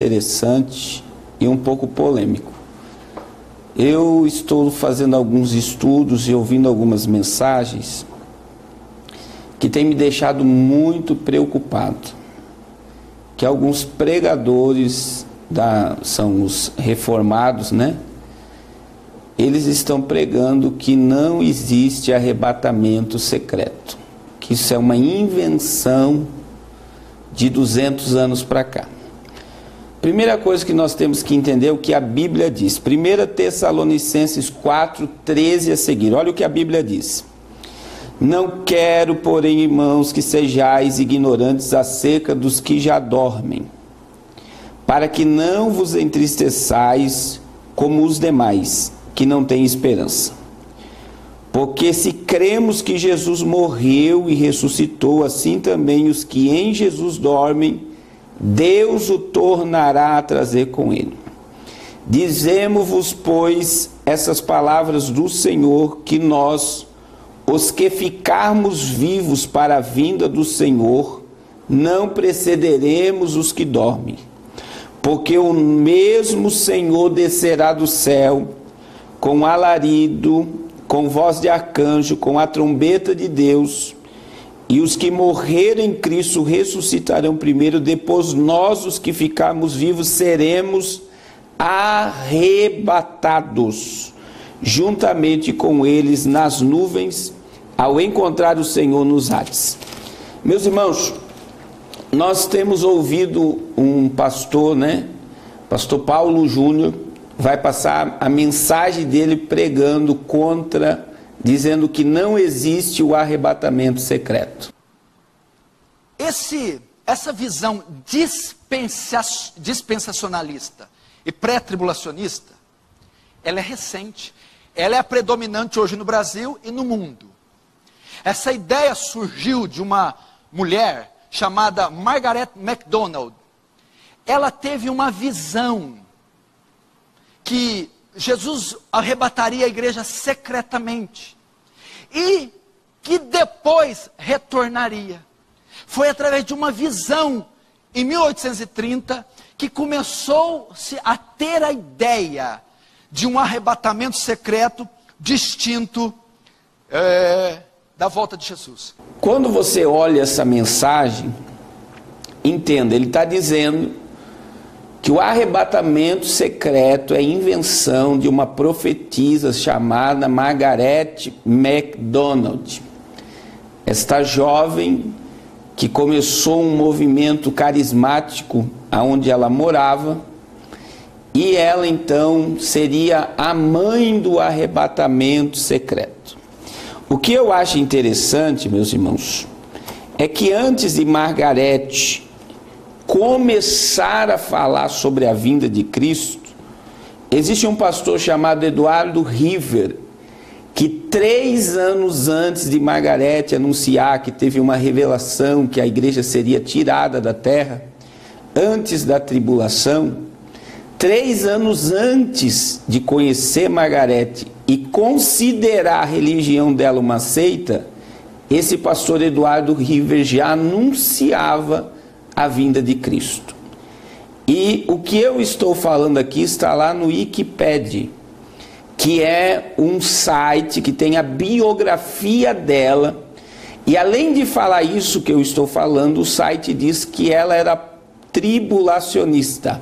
Interessante e um pouco polêmico. Eu estou fazendo alguns estudos e ouvindo algumas mensagens que têm me deixado muito preocupado, que alguns pregadores são os reformados, né? Eles estão pregando que não existe arrebatamento secreto, que isso é uma invenção de 200 anos para cá. Primeira coisa que nós temos que entender é o que a Bíblia diz. 1 Tessalonicenses 4, 13 a seguir. Olha o que a Bíblia diz. Não quero, porém, irmãos, que sejais ignorantes acerca dos que já dormem, para que não vos entristeçais como os demais, que não têm esperança. Porque se cremos que Jesus morreu e ressuscitou, assim também os que em Jesus dormem, Deus o tornará a trazer com ele. Dizemos-vos, pois, essas palavras do Senhor, que nós, os que ficarmos vivos para a vinda do Senhor, não precederemos os que dormem. Porque o mesmo Senhor descerá do céu, com alarido, com voz de arcanjo, com a trombeta de Deus, e os que morrerem em Cristo ressuscitarão primeiro, depois nós, os que ficarmos vivos, seremos arrebatados, juntamente com eles nas nuvens, ao encontrar o Senhor nos ares. Meus irmãos, nós temos ouvido um pastor, Pastor Paulo Júnior, vai passar a mensagem dele pregando contra, dizendo que não existe o arrebatamento secreto. Essa visão dispensacionalista e pré-tribulacionista, ela é recente. Ela é a predominante hoje no Brasil e no mundo. Essa ideia surgiu de uma mulher chamada Margaret MacDonald. Ela teve uma visão que Jesus arrebataria a igreja secretamente e que depois retornaria. Foi através de uma visão em 1830 que começou-se a ter a ideia de um arrebatamento secreto distinto da volta de Jesus. Quando você olha essa mensagem, entenda, ele está dizendo que o arrebatamento secreto é invenção de uma profetisa chamada Margaret MacDonald. Esta jovem que começou um movimento carismático aonde ela morava, e ela então seria a mãe do arrebatamento secreto. O que eu acho interessante, meus irmãos, é que antes de Margaret começar a falar sobre a vinda de Cristo, existe um pastor chamado Eduardo River, que 3 anos antes de Margaret anunciar que teve uma revelação que a igreja seria tirada da terra, antes da tribulação, 3 anos antes de conhecer Margaret e considerar a religião dela uma seita, esse pastor Eduardo River já anunciava a vinda de Cristo. E o que eu estou falando aqui está lá no Wikipedia, que é um site que tem a biografia dela, e além de falar isso que eu estou falando, o site diz que ela era tribulacionista,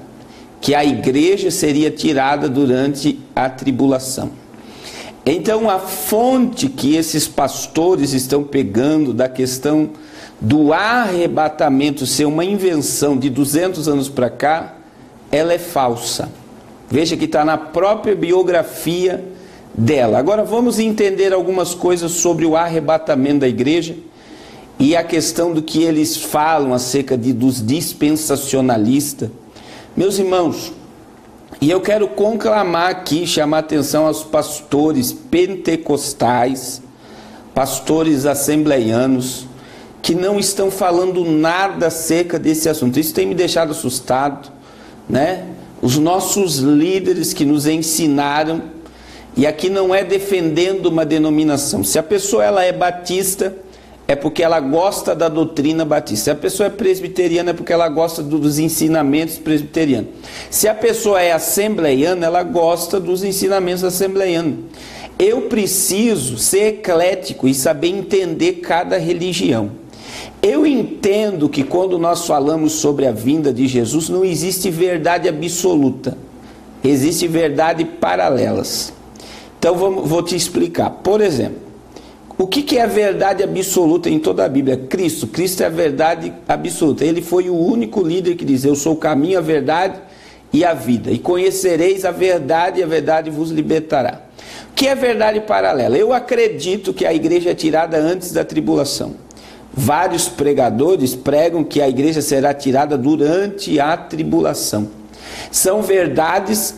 que a igreja seria tirada durante a tribulação. Então a fonte que esses pastores estão pegando da questão do arrebatamento ser uma invenção de 200 anos para cá, ela é falsa. Veja que está na própria biografia dela. Agora vamos entender algumas coisas sobre o arrebatamento da igreja e a questão do que eles falam acerca dos dispensacionalistas. Meus irmãos, e eu quero conclamar aqui, chamar atenção aos pastores pentecostais, pastores assembleianos, que não estão falando nada acerca desse assunto. Isso tem me deixado assustado, Os nossos líderes que nos ensinaram, e aqui não é defendendo uma denominação. Se a pessoa ela é batista, é porque ela gosta da doutrina batista. Se a pessoa é presbiteriana, é porque ela gosta dos ensinamentos presbiterianos. Se a pessoa é assembleiana, ela gosta dos ensinamentos assembleianos. Eu preciso ser eclético e saber entender cada religião. Eu entendo que quando nós falamos sobre a vinda de Jesus, não existe verdade absoluta. Existem verdades paralelas. Então vou te explicar. Por exemplo, o que é a verdade absoluta em toda a Bíblia? Cristo. Cristo é a verdade absoluta. Ele foi o único líder que diz: eu sou o caminho, a verdade e a vida. E conhecereis a verdade, e a verdade vos libertará. O que é verdade paralela? Eu acredito que a igreja é tirada antes da tribulação. Vários pregadores pregam que a igreja será tirada durante a tribulação. São verdades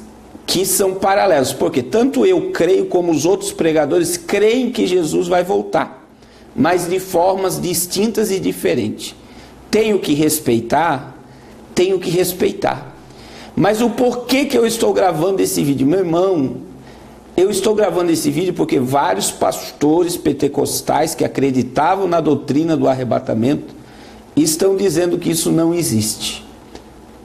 que são paralelas, porque tanto eu creio como os outros pregadores creem que Jesus vai voltar, mas de formas distintas e diferentes. Tenho que respeitar, mas o porquê que eu estou gravando esse vídeo? Meu irmão, eu estou gravando esse vídeo porque vários pastores pentecostais que acreditavam na doutrina do arrebatamento estão dizendo que isso não existe.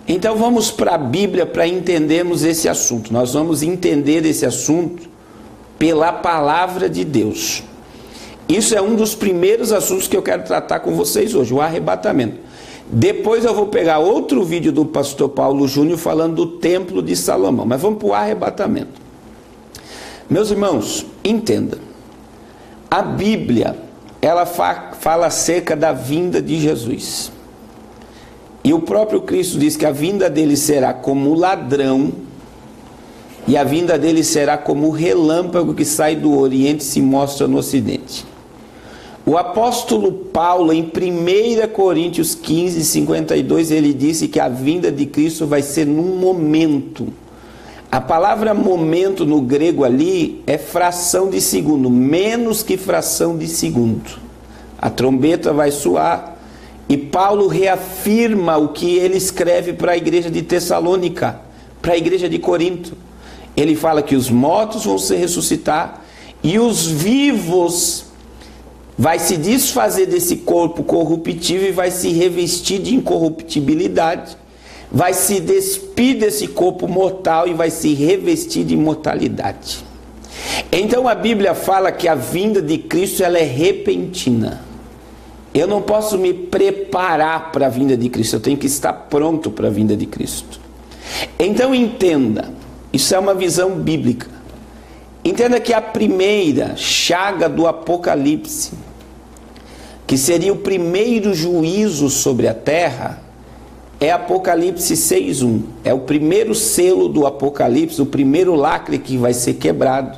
Então vamos para a Bíblia para entendermos esse assunto. Nós vamos entender esse assunto pela palavra de Deus. Isso é um dos primeiros assuntos que eu quero tratar com vocês hoje, o arrebatamento. Depois eu vou pegar outro vídeo do pastor Paulo Júnior falando do templo de Salomão. Mas vamos para o arrebatamento. Meus irmãos, entenda. A Bíblia, ela fala acerca da vinda de Jesus. E o próprio Cristo diz que a vinda dele será como ladrão, e a vinda dele será como o relâmpago que sai do Oriente e se mostra no Ocidente. O apóstolo Paulo, em 1 Coríntios 15, 52, ele disse que a vinda de Cristo vai ser num momento. A palavra momento no grego ali é fração de segundo, menos que fração de segundo. A trombeta vai soar. E Paulo reafirma o que ele escreve para a igreja de Tessalônica, para a igreja de Corinto. Ele fala que os mortos vão se ressuscitar e os vivos vai se desfazer desse corpo corruptível e vai se revestir de incorruptibilidade, vai se despir desse corpo mortal e vai se revestir de imortalidade. Então a Bíblia fala que a vinda de Cristo ela é repentina. Eu não posso me preparar para a vinda de Cristo, eu tenho que estar pronto para a vinda de Cristo. Então entenda, isso é uma visão bíblica. Entenda que a primeira chaga do Apocalipse, que seria o primeiro juízo sobre a terra, é Apocalipse 6:1. É o primeiro selo do Apocalipse, o primeiro lacre que vai ser quebrado,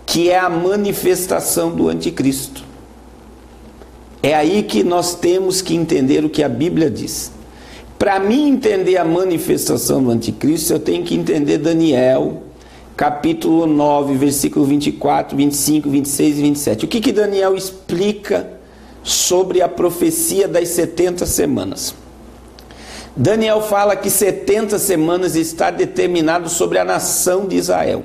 que é a manifestação do anticristo. É aí que nós temos que entender o que a Bíblia diz. Para mim entender a manifestação do anticristo, eu tenho que entender Daniel, capítulo 9, versículo 24, 25, 26 e 27. O que Daniel explica sobre a profecia das 70 semanas? Daniel fala que 70 semanas está determinado sobre a nação de Israel,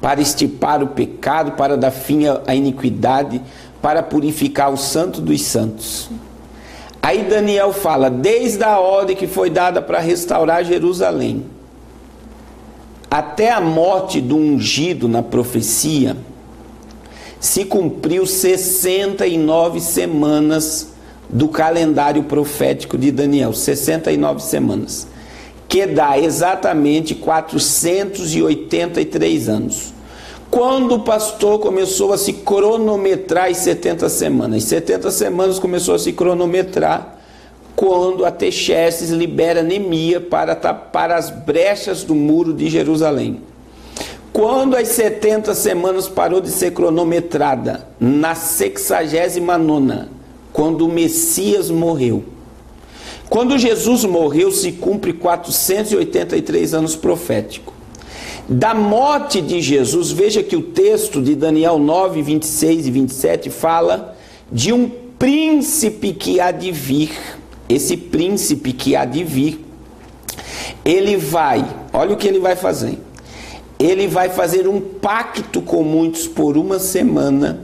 para extirpar o pecado, para dar fim à iniquidade, para purificar o santo dos santos. Aí Daniel fala, desde a ordem que foi dada para restaurar Jerusalém, até a morte do ungido na profecia, se cumpriu 69 semanas do calendário profético de Daniel, 69 semanas, que dá exatamente 483 anos. Quando o pastor começou a se cronometrar as 70 semanas? 70 semanas começou a se cronometrar quando Artaxerxes libera Neemias para tapar as brechas do muro de Jerusalém. Quando as 70 semanas parou de ser cronometrada? Na 69ª, quando o Messias morreu. Quando Jesus morreu, se cumpre 483 anos proféticos. Da morte de Jesus, veja que o texto de Daniel 9, 26 e 27 fala de um príncipe que há de vir. Esse príncipe que há de vir, ele vai, olha o que ele vai fazer. Ele vai fazer um pacto com muitos por uma semana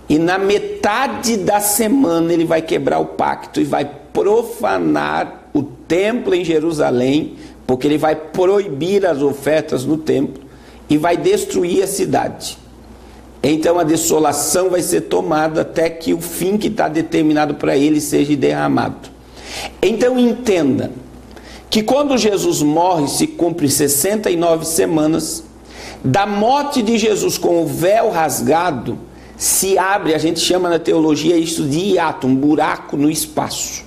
e na metade da semana ele vai quebrar o pacto e vai profanar o templo em Jerusalém, porque ele vai proibir as ofertas no templo e vai destruir a cidade. Então a desolação vai ser tomada até que o fim que está determinado para ele seja derramado. Então entenda que quando Jesus morre, se cumpre 69 semanas, da morte de Jesus com o véu rasgado, se abre, a gente chama na teologia isso de hiato, um buraco no espaço.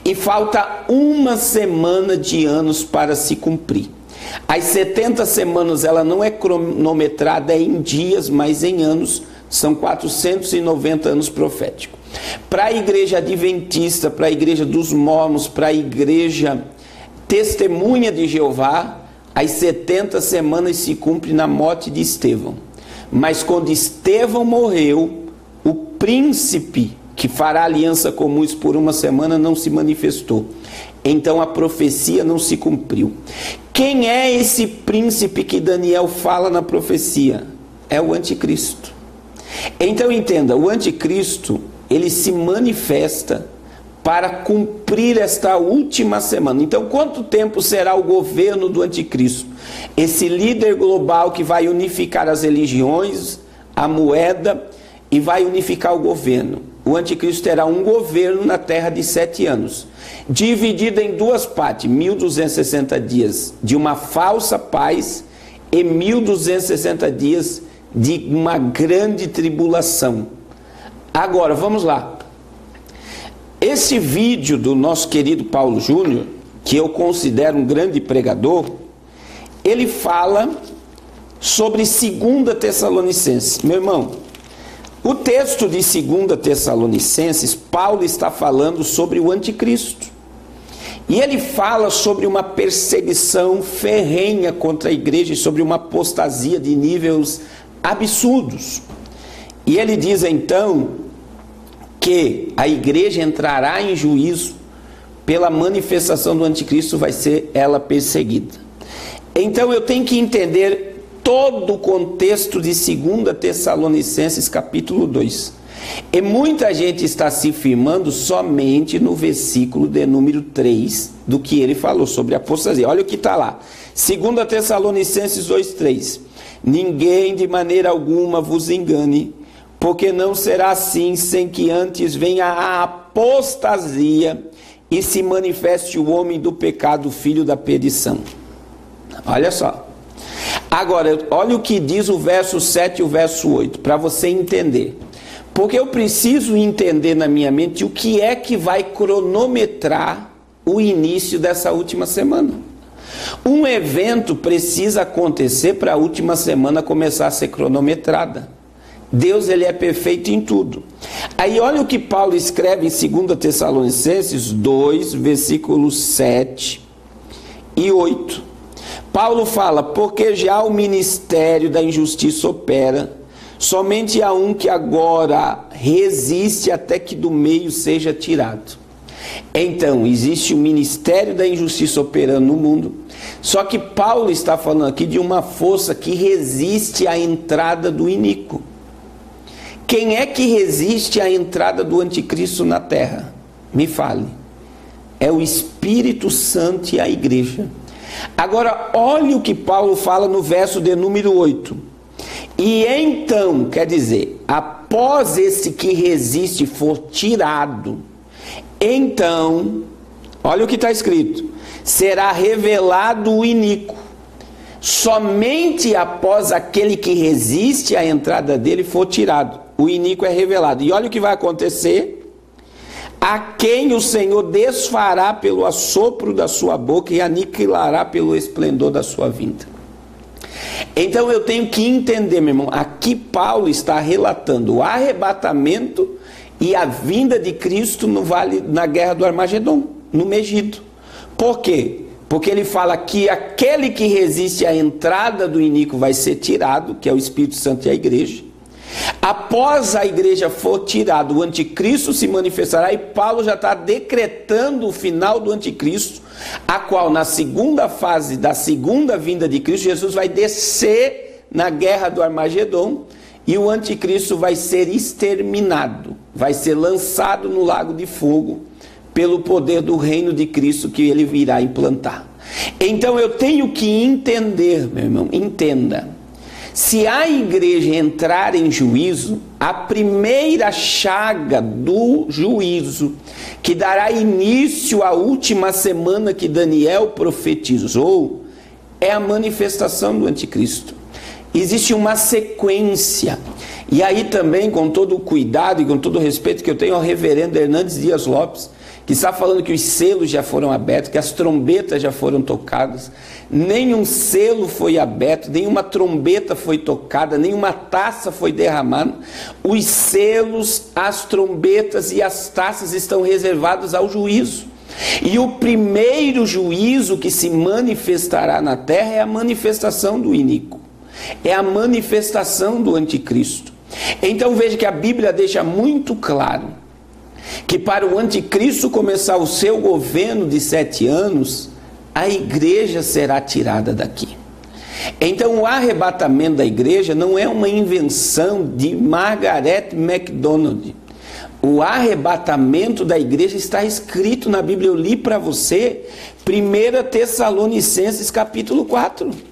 E falta uma semana de anos para se cumprir. As 70 semanas, ela não é cronometrada em dias, mas em anos, são 490 anos proféticos. Para a igreja adventista, para a igreja dos mormons, para a igreja testemunha de Jeová, as 70 semanas se cumprem na morte de Estevão. Mas quando Estevão morreu, o príncipe que fará aliança com muitos por uma semana não se manifestou. Então a profecia não se cumpriu. Quem é esse príncipe que Daniel fala na profecia? É o anticristo. Então entenda, o anticristo, ele se manifesta para cumprir esta última semana. Então quanto tempo será o governo do anticristo? Esse líder global que vai unificar as religiões, a moeda e vai unificar o governo. O anticristo terá um governo na terra de 7 anos, dividido em duas partes, 1260 dias de uma falsa paz e 1260 dias de uma grande tribulação. Agora, vamos lá. Esse vídeo do nosso querido Paulo Júnior, que eu considero um grande pregador, ele fala sobre 2 Tessalonicenses. Meu irmão, o texto de 2 Tessalonicenses, Paulo está falando sobre o anticristo. E ele fala sobre uma perseguição ferrenha contra a igreja e sobre uma apostasia de níveis absurdos. E ele diz então que a igreja entrará em juízo pela manifestação do anticristo, vai ser ela perseguida. Então eu tenho que entender todo o contexto de 2 Tessalonicenses capítulo 2. E muita gente está se firmando somente no versículo de número 3 do que ele falou sobre a apostasia. Olha o que está lá. 2 Tessalonicenses 2:3. Ninguém de maneira alguma vos engane, porque não será assim sem que antes venha a apostasia e se manifeste o homem do pecado, filho da perdição. Olha só. Agora, olha o que diz o verso 7 e o verso 8, para você entender. Porque eu preciso entender na minha mente o que é que vai cronometrar o início dessa última semana. Um evento precisa acontecer para a última semana começar a ser cronometrada. Deus, ele é perfeito em tudo. Aí olha o que Paulo escreve em 2 Tessalonicenses 2, versículos 7 e 8. Paulo fala, porque já o ministério da injustiça opera, somente há um que agora resiste até que do meio seja tirado. Então, existe o ministério da injustiça operando no mundo, só que Paulo está falando aqui de uma força que resiste à entrada do iníquo. Quem é que resiste à entrada do anticristo na terra? Me fale. É o Espírito Santo e a igreja. Agora, olha o que Paulo fala no verso de número 8. E então, quer dizer, após esse que resiste for tirado, então, olha o que está escrito, será revelado o iníquo. Somente após aquele que resiste à entrada dele for tirado, o iníquo é revelado. E olha o que vai acontecer. A quem o Senhor desfará pelo assopro da sua boca e aniquilará pelo esplendor da sua vinda. Então eu tenho que entender, meu irmão, aqui Paulo está relatando o arrebatamento e a vinda de Cristo no vale, na guerra do Armagedon, no Megido. Por quê? Porque ele fala que aquele que resiste à entrada do iníquo vai ser tirado, que é o Espírito Santo e a igreja. Após a igreja for tirada, o anticristo se manifestará, e Paulo já está decretando o final do anticristo, a qual na segunda fase da segunda vinda de Cristo, Jesus vai descer na guerra do Armagedon, e o anticristo vai ser exterminado, vai ser lançado no lago de fogo pelo poder do reino de Cristo que ele virá implantar. Então eu tenho que entender, meu irmão, entenda, se a igreja entrar em juízo, a primeira chaga do juízo, que dará início à última semana que Daniel profetizou, é a manifestação do anticristo. Existe uma sequência, e aí também, com todo o cuidado e com todo o respeito que eu tenho ao reverendo Hernandes Dias Lopes, que está falando que os selos já foram abertos, que as trombetas já foram tocadas. Nenhum selo foi aberto, nenhuma trombeta foi tocada, nenhuma taça foi derramada. Os selos, as trombetas e as taças estão reservados ao juízo. E o primeiro juízo que se manifestará na terra é a manifestação do iníquo, é a manifestação do anticristo. Então veja que a Bíblia deixa muito claro que para o anticristo começar o seu governo de 7 anos, a igreja será tirada daqui. Então o arrebatamento da igreja não é uma invenção de Margaret MacDonald. O arrebatamento da igreja está escrito na Bíblia. Eu li para você 1 Tessalonicenses capítulo 4.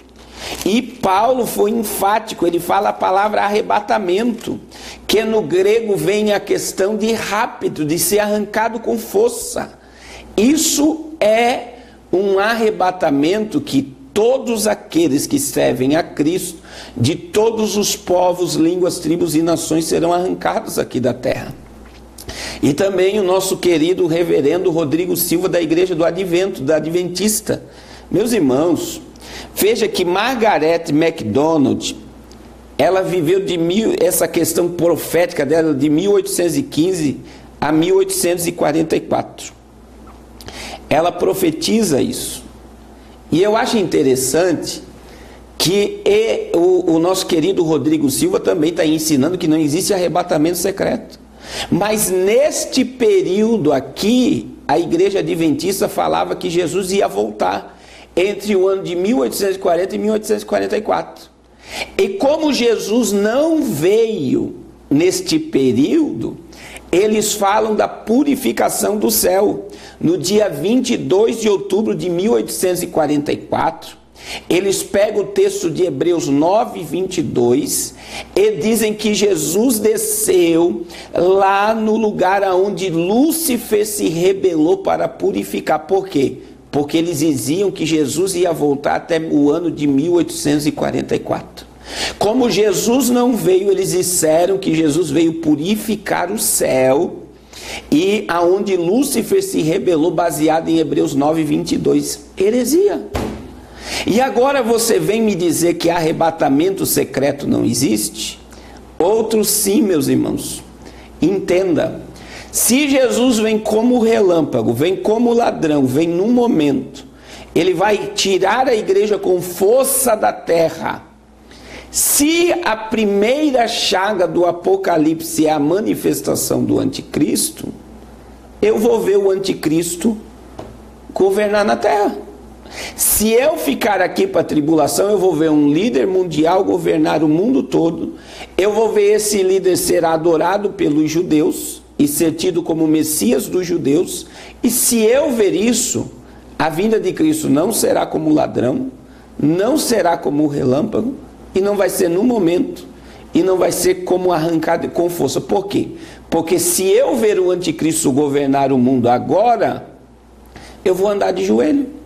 E Paulo foi enfático, ele fala a palavra arrebatamento, que no grego vem a questão de rápido, de ser arrancado com força. Isso é um arrebatamento que todos aqueles que servem a Cristo, de todos os povos, línguas, tribos e nações, serão arrancados aqui da terra. E também o nosso querido reverendo Rodrigo Silva, da Igreja do Advento, da Adventista. Meus irmãos, veja que Margaret MacDonald, ela viveu essa questão profética dela de 1815 a 1844. Ela profetiza isso. E eu acho interessante que o nosso querido Rodrigo Silva também está ensinando que não existe arrebatamento secreto. Mas neste período aqui, a Igreja Adventista falava que Jesus ia voltar entre o ano de 1840 e 1844. E como Jesus não veio neste período, eles falam da purificação do céu. No dia 22 de outubro de 1844, eles pegam o texto de Hebreus 9, 22 e dizem que Jesus desceu lá no lugar onde Lúcifer se rebelou para purificar. Por quê? Porque eles diziam que Jesus ia voltar até o ano de 1844. Como Jesus não veio, eles disseram que Jesus veio purificar o céu, e aonde Lúcifer se rebelou, baseado em Hebreus 9, 22. Heresia. E agora você vem me dizer que arrebatamento secreto não existe? Outros sim, meus irmãos. Entenda. Se Jesus vem como relâmpago, vem como ladrão, vem num momento, ele vai tirar a igreja com força da terra. Se a primeira chaga do Apocalipse é a manifestação do anticristo, eu vou ver o anticristo governar na terra. Se eu ficar aqui para a tribulação, eu vou ver um líder mundial governar o mundo todo. Eu vou ver esse líder ser adorado pelos judeus e ser tido como Messias dos judeus. E se eu ver isso, a vinda de Cristo não será como ladrão, não será como relâmpago, e não vai ser no momento, e não vai ser como arrancado com força. Por quê? Porque se eu ver o anticristo governar o mundo agora, eu vou andar de joelho.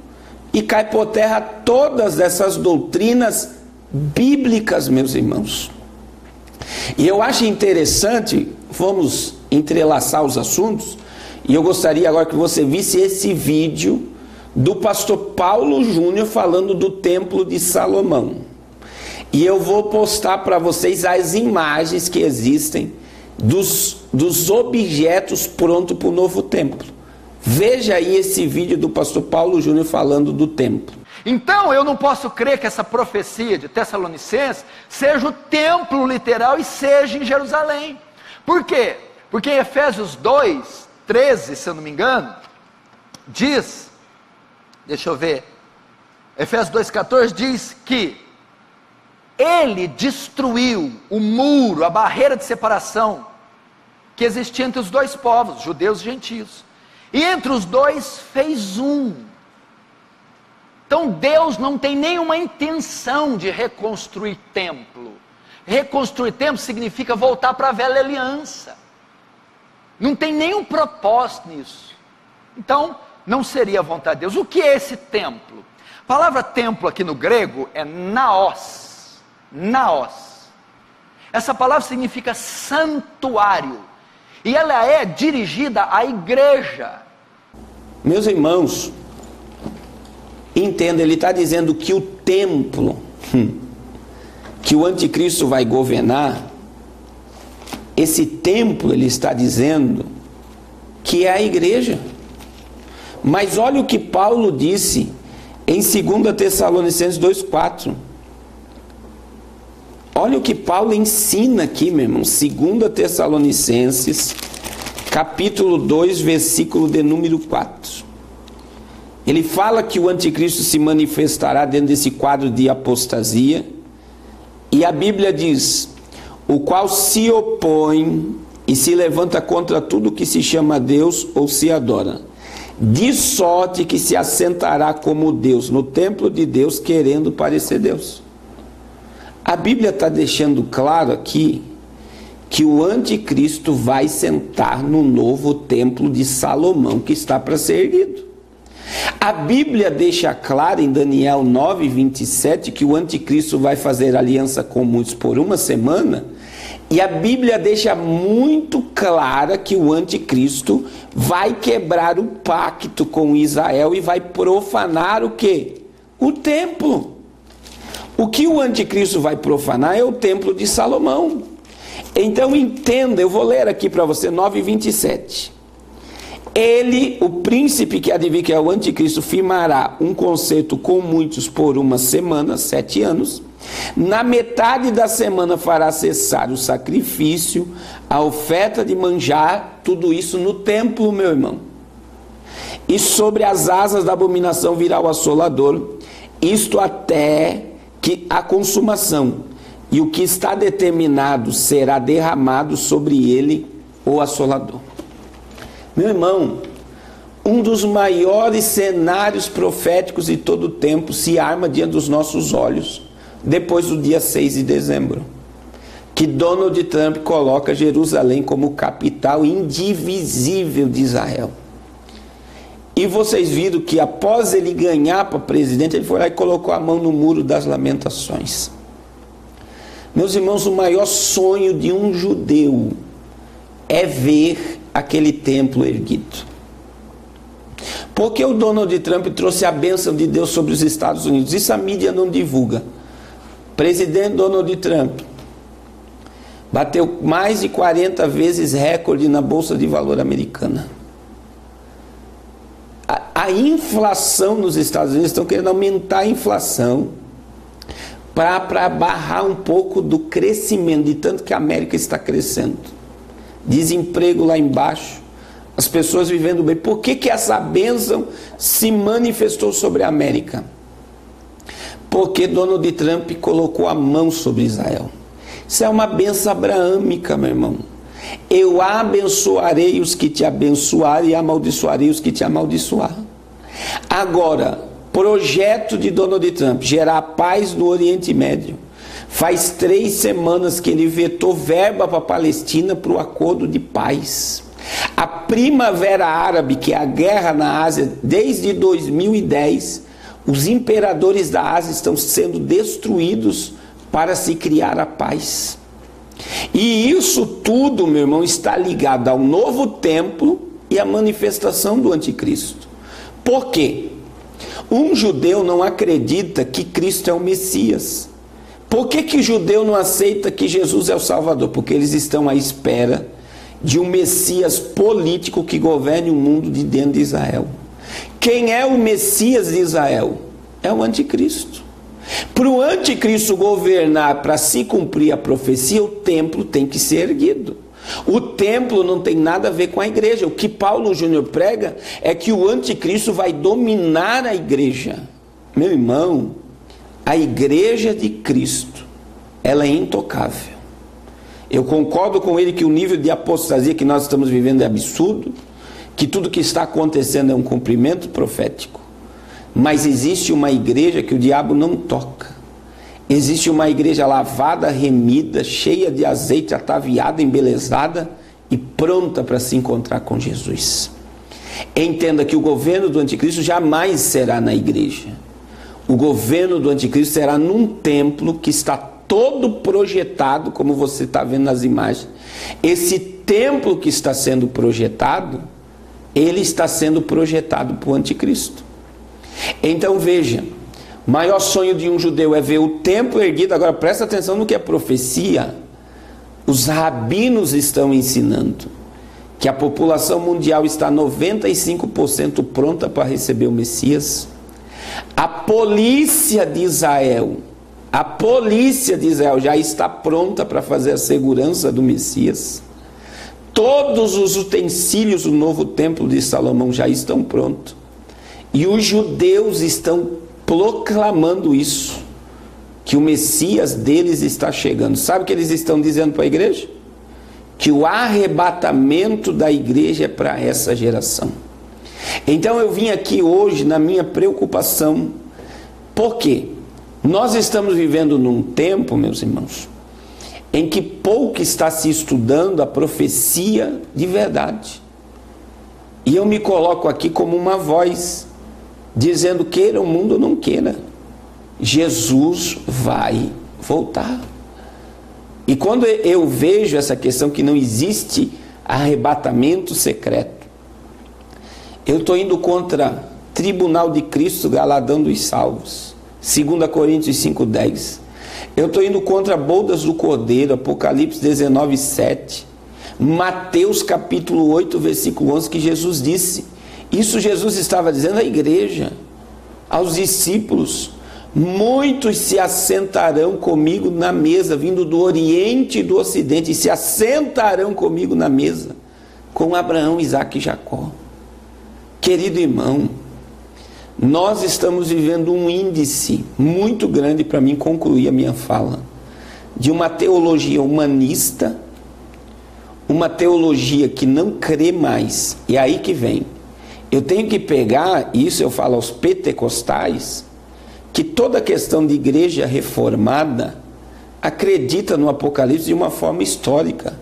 E cai por terra todas essas doutrinas bíblicas, meus irmãos. E eu acho interessante, vamos entrelaçar os assuntos, e eu gostaria agora que você visse esse vídeo do pastor Paulo Júnior falando do Templo de Salomão. E eu vou postar para vocês as imagens que existem dos objetos prontos para o novo templo. Veja aí esse vídeo do pastor Paulo Júnior falando do templo. Então eu não posso crer que essa profecia de Tessalonicenses seja o templo literal e seja em Jerusalém. Por quê? Porque em Efésios 2, 13, se eu não me engano, diz, deixa eu ver, Efésios 2,14 diz que ele destruiu o muro, a barreira de separação que existia entre os dois povos, judeus e gentios. E entre os dois fez um. Então Deus não tem nenhuma intenção de reconstruir templo. Reconstruir templo significa voltar para a velha aliança. Não tem nenhum propósito nisso. Então, não seria a vontade de Deus. O que é esse templo? A palavra templo aqui no grego é naos. Naos. Essa palavra significa santuário. E ela é dirigida à igreja. Meus irmãos, entenda, ele está dizendo que o templo que o anticristo vai governar, esse templo ele está dizendo que é a igreja. Mas olha o que Paulo disse em 2 Tessalonicenses 2,4. Olha o que Paulo ensina aqui, meu irmão. 2 Tessalonicenses, capítulo 2, versículo de número 4. Ele fala que o anticristo se manifestará dentro desse quadro de apostasia. E a Bíblia diz: o qual se opõe e se levanta contra tudo que se chama Deus ou se adora, de sorte que se assentará como Deus no templo de Deus, querendo parecer Deus. A Bíblia está deixando claro aqui que o anticristo vai sentar no novo templo de Salomão, que está para ser erguido. A Bíblia deixa claro em Daniel 9:27 que o anticristo vai fazer aliança com muitos por uma semana. E a Bíblia deixa muito clara que o anticristo vai quebrar o pacto com Israel e vai profanar o quê? O templo. O que o anticristo vai profanar é o templo de Salomão. Então entenda, eu vou ler aqui para você 9:27. Ele, o príncipe que há de vir, que é o anticristo, firmará um concerto com muitos por uma semana, 7 anos. Na metade da semana fará cessar o sacrifício, a oferta de manjar, tudo isso no templo, meu irmão. E sobre as asas da abominação virá o assolador, isto até que a consumação, e o que está determinado será derramado sobre ele, o assolador. Meu irmão, um dos maiores cenários proféticos de todo o tempo se arma diante dos nossos olhos, depois do dia 6 de dezembro, que Donald Trump coloca Jerusalém como capital indivisível de Israel. E vocês viram que após ele ganhar para presidente, ele foi lá e colocou a mão no muro das lamentações. Meus irmãos, o maior sonho de um judeu é ver aquele templo erguido. Porque o Donald Trump trouxe a bênção de Deus sobre os Estados Unidos. Isso a mídia não divulga. Presidente Donald Trump bateu mais de 40 vezes recorde na Bolsa de Valor americana. A inflação nos Estados Unidos, estão querendo aumentar a inflação para barrar um pouco do crescimento, de tanto que a América está crescendo. Desemprego lá embaixo, as pessoas vivendo bem. Por que essa bênção se manifestou sobre a América? Porque Donald Trump colocou a mão sobre Israel. Isso é uma bênção abraâmica, meu irmão. Eu abençoarei os que te abençoarem e amaldiçoarei os que te amaldiçoar. Agora, projeto de Donald Trump, gerar paz no Oriente Médio. Faz 3 semanas que ele vetou verba para a Palestina para o acordo de paz. A Primavera Árabe, que é a guerra na Ásia, desde 2010, os imperadores da Ásia estão sendo destruídos para se criar a paz. E isso tudo, meu irmão, está ligado ao novo templo e à manifestação do anticristo. Por quê? Um judeu não acredita que Cristo é o Messias. Por que judeu não aceita que Jesus é o Salvador? Porque eles estão à espera de um Messias político que governe o mundo de dentro de Israel. Quem é o Messias de Israel? É o anticristo. Para o anticristo governar, para se cumprir a profecia, o templo tem que ser erguido. O templo não tem nada a ver com a igreja. O que Paulo Júnior prega é que o anticristo vai dominar a igreja. Meu irmão, a igreja de Cristo ela é intocável. Eu concordo com ele que o nível de apostasia que nós estamos vivendo é absurdo, que tudo que está acontecendo é um cumprimento profético. Mas existe uma igreja que o diabo não toca. Existe uma igreja lavada, remida, cheia de azeite, ataviada, embelezada e pronta para se encontrar com Jesus. Entenda que o governo do anticristo jamais será na igreja. O governo do anticristo será num templo que está todo projetado, como você está vendo nas imagens. Esse templo que está sendo projetado, ele está sendo projetado para o anticristo. Então veja, o maior sonho de um judeu é ver o templo erguido. Agora presta atenção no que é profecia. Os rabinos estão ensinando que a população mundial está 95% pronta para receber o Messias. A polícia de Israel já está pronta para fazer a segurança do Messias. Todos os utensílios do novo templo de Salomão já estão prontos. E os judeus estão proclamando isso, que o Messias deles está chegando. Sabe o que eles estão dizendo para a igreja? Que o arrebatamento da igreja é para essa geração. Então eu vim aqui hoje na minha preocupação. Por quê? Nós estamos vivendo num tempo, meus irmãos, em que pouco está se estudando a profecia de verdade. E eu me coloco aqui como uma voz, dizendo queira o mundo ou não queira, Jesus vai voltar. E quando eu vejo essa questão que não existe arrebatamento secreto, eu estou indo contra Tribunal de Cristo, Galadão dos Salvos, 2 Coríntios 5,10. Eu estou indo contra Bodas do Cordeiro, Apocalipse 19,7. Mateus capítulo 8, versículo 11, que Jesus disse. Isso Jesus estava dizendo à igreja, aos discípulos. Muitos se assentarão comigo na mesa, vindo do Oriente e do Ocidente, e se assentarão comigo na mesa, com Abraão, Isaque e Jacó. Querido irmão, nós estamos vivendo um índice muito grande, para mim concluir a minha fala, de uma teologia humanista, uma teologia que não crê mais. E é aí que vem. Eu tenho que pegar, isso eu falo aos pentecostais, que toda questão de igreja reformada acredita no Apocalipse de uma forma histórica,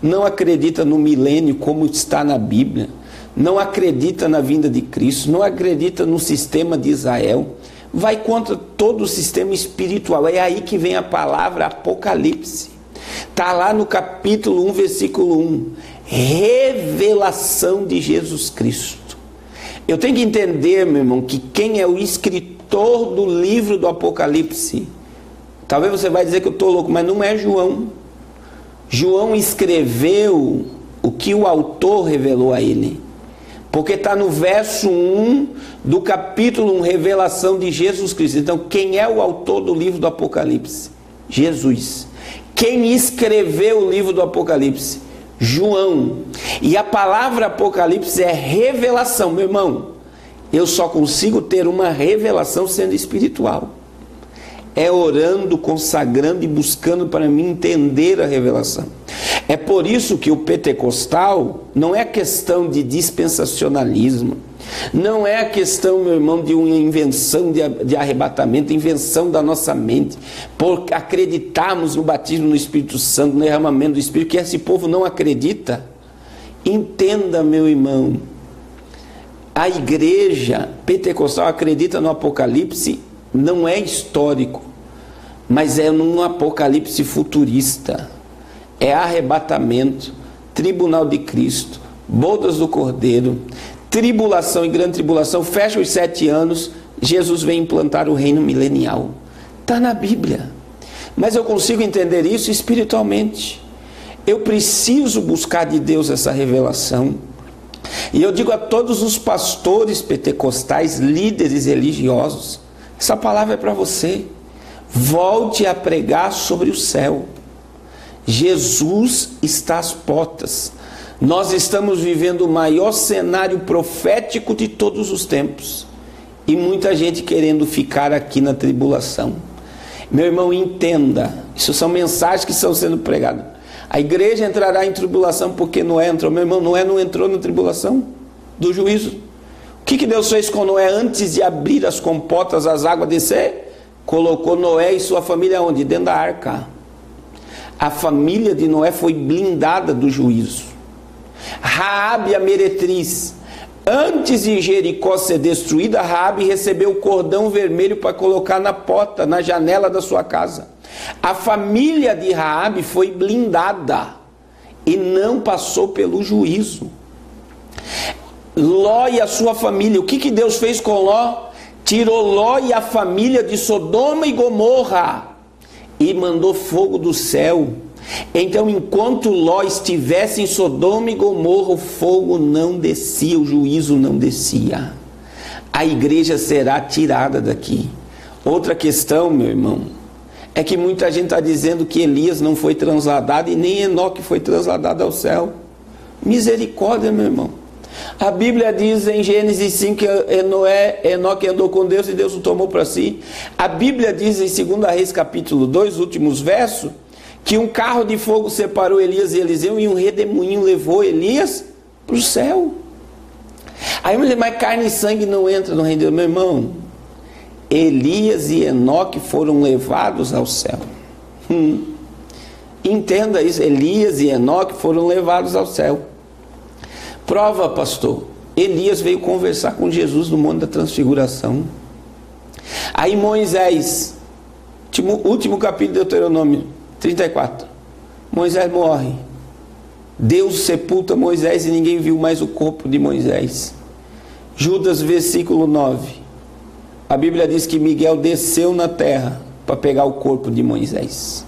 não acredita no milênio como está na Bíblia, não acredita na vinda de Cristo, não acredita no sistema de Israel, vai contra todo o sistema espiritual. É aí que vem a palavra Apocalipse. Está lá no capítulo 1, versículo 1, revelação de Jesus Cristo. Eu tenho que entender, meu irmão, que quem é o escritor do livro do Apocalipse, talvez você vai dizer que eu estou louco, mas não é João. João escreveu o que o autor revelou a ele, porque está no verso 1 do capítulo 1, revelação de Jesus Cristo. Então quem é o autor do livro do Apocalipse? Jesus. Quem escreveu o livro do Apocalipse? João. E a palavra Apocalipse é revelação, meu irmão. Eu só consigo ter uma revelação sendo espiritual. É orando, consagrando e buscando para mim entender a revelação. É por isso que o pentecostal não é questão de dispensacionalismo, não é a questão, meu irmão, de uma invenção de arrebatamento, invenção da nossa mente, por acreditarmos no batismo no Espírito Santo, no derramamento do Espírito, que esse povo não acredita. Entenda, meu irmão, a igreja pentecostal acredita no Apocalipse, não é histórico, mas é num Apocalipse futurista. É arrebatamento, tribunal de Cristo, bodas do Cordeiro, tribulação e grande tribulação, fecha os 7 anos, Jesus vem implantar o reino milenial. Está na Bíblia. Mas eu consigo entender isso espiritualmente. Eu preciso buscar de Deus essa revelação. E eu digo a todos os pastores pentecostais, líderes religiosos, essa palavra é para você. Volte a pregar sobre o céu. Jesus está às portas. Nós estamos vivendo o maior cenário profético de todos os tempos. E muita gente querendo ficar aqui na tribulação. Meu irmão, entenda, isso são mensagens que estão sendo pregadas. A igreja entrará em tribulação porque Noé entrou. Meu irmão, Noé não entrou na tribulação do juízo. O que Deus fez com Noé antes de abrir as comportas, as águas descer? Colocou Noé e sua família onde? Dentro da arca. A família de Noé foi blindada do juízo. Raabe, a meretriz, antes de Jericó ser destruída, Raabe recebeu o cordão vermelho para colocar na porta, na janela da sua casa. A família de Raabe foi blindada e não passou pelo juízo. Ló e a sua família, o que Deus fez com Ló? Tirou Ló e a família de Sodoma e Gomorra e mandou fogo do céu. Então, enquanto Ló estivesse em Sodoma e Gomorra, o fogo não descia, o juízo não descia. A igreja será tirada daqui. Outra questão, meu irmão, é que muita gente está dizendo que Elias não foi transladado e nem Enoque foi transladado ao céu. Misericórdia, meu irmão. A Bíblia diz em Gênesis 5 que Enoque andou com Deus e Deus o tomou para si. A Bíblia diz em 2 Reis capítulo 2, últimos versos, que um carro de fogo separou Elias e Eliseu e um redemoinho levou Elias para o céu. Aí mas carne e sangue não entra no reino de Deus. Meu irmão, Elias e Enoque foram levados ao céu. Entenda isso, Elias e Enoque foram levados ao céu. Prova, pastor, Elias veio conversar com Jesus no Monte da Transfiguração. Aí Moisés, último capítulo de Deuteronômio 34, Moisés morre. Deus sepulta Moisés e ninguém viu mais o corpo de Moisés. Judas, versículo 9. A Bíblia diz que Miguel desceu na terra para pegar o corpo de Moisés.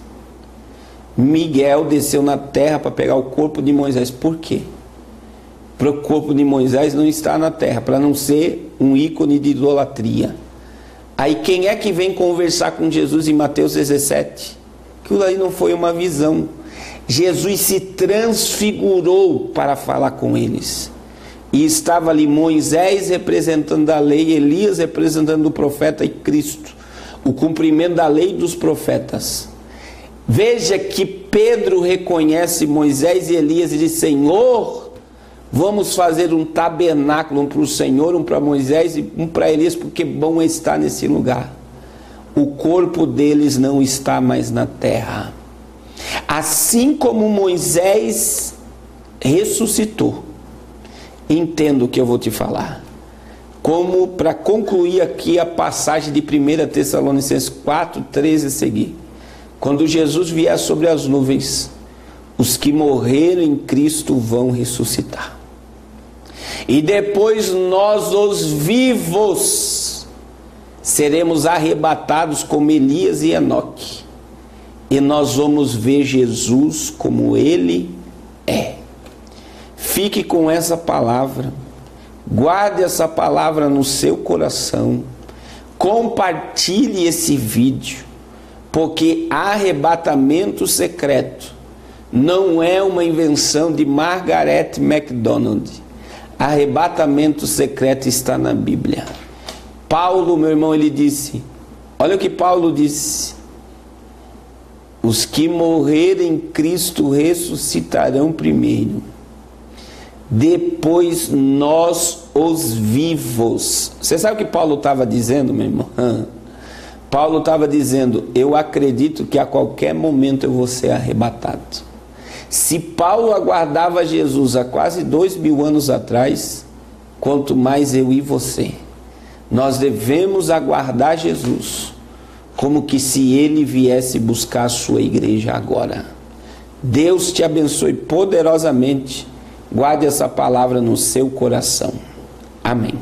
Miguel desceu na terra para pegar o corpo de Moisés. Por quê? Para o corpo de Moisés não estar na terra, para não ser um ícone de idolatria. Aí quem é que vem conversar com Jesus em Mateus 17? Aquilo aí não foi uma visão. Jesus se transfigurou para falar com eles. E estava ali Moisés representando a lei, Elias representando o profeta e Cristo. O cumprimento da lei dos profetas. Veja que Pedro reconhece Moisés e Elias e diz: Senhor, vamos fazer um tabernáculo, um para o Senhor, um para Moisés e um para Elias, porque bom é estar nesse lugar. O corpo deles não está mais na terra. Assim como Moisés ressuscitou, entendo o que eu vou te falar. Como para concluir aqui a passagem de 1 Tessalonicenses 4:13 a seguir. Quando Jesus vier sobre as nuvens, os que morreram em Cristo vão ressuscitar. E depois nós, os vivos, seremos arrebatados como Elias e Enoque. E nós vamos ver Jesus como Ele é. Fique com essa palavra. Guarde essa palavra no seu coração. Compartilhe esse vídeo. Porque arrebatamento secreto não é uma invenção de Margaret MacDonald. Arrebatamento secreto está na Bíblia. Paulo, meu irmão, ele disse, olha o que Paulo disse: os que morrerem em Cristo ressuscitarão primeiro, depois nós os vivos. Você sabe o que Paulo estava dizendo, meu irmão? Paulo estava dizendo: eu acredito que a qualquer momento eu vou ser arrebatado. Se Paulo aguardava Jesus há quase 2000 anos atrás, quanto mais eu e você. Nós devemos aguardar Jesus, como que se Ele viesse buscar a sua igreja agora. Deus te abençoe poderosamente. Guarde essa palavra no seu coração. Amém.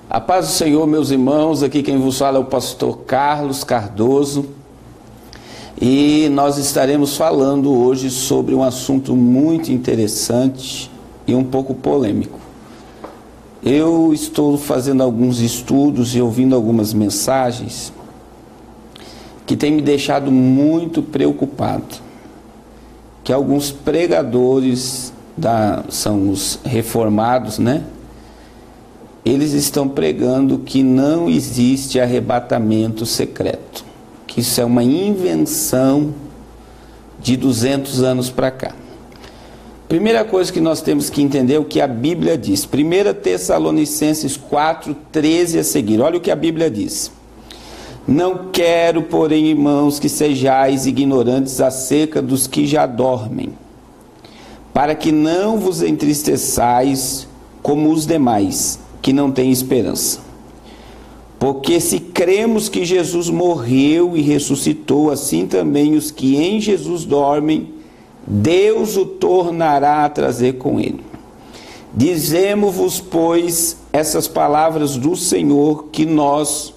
A paz do Senhor, meus irmãos. Aqui quem vos fala é o pastor Carlos Cardoso. E nós estaremos falando hoje sobre um assunto muito interessante e um pouco polêmico. Eu estou fazendo alguns estudos e ouvindo algumas mensagens que têm me deixado muito preocupado. Que alguns pregadores são os reformados, né? eles estão pregando que não existe arrebatamento secreto, que isso é uma invenção de 200 anos para cá. Primeira coisa que nós temos que entender é o que a Bíblia diz. 1 Tessalonicenses 4:13 a seguir. Olha o que a Bíblia diz. Não quero, porém, irmãos, que sejais ignorantes acerca dos que já dormem, para que não vos entristeçais como os demais, que não têm esperança. Porque se cremos que Jesus morreu e ressuscitou, assim também os que em Jesus dormem, Deus o tornará a trazer com ele. Dizemos-vos, pois, essas palavras do Senhor, que nós,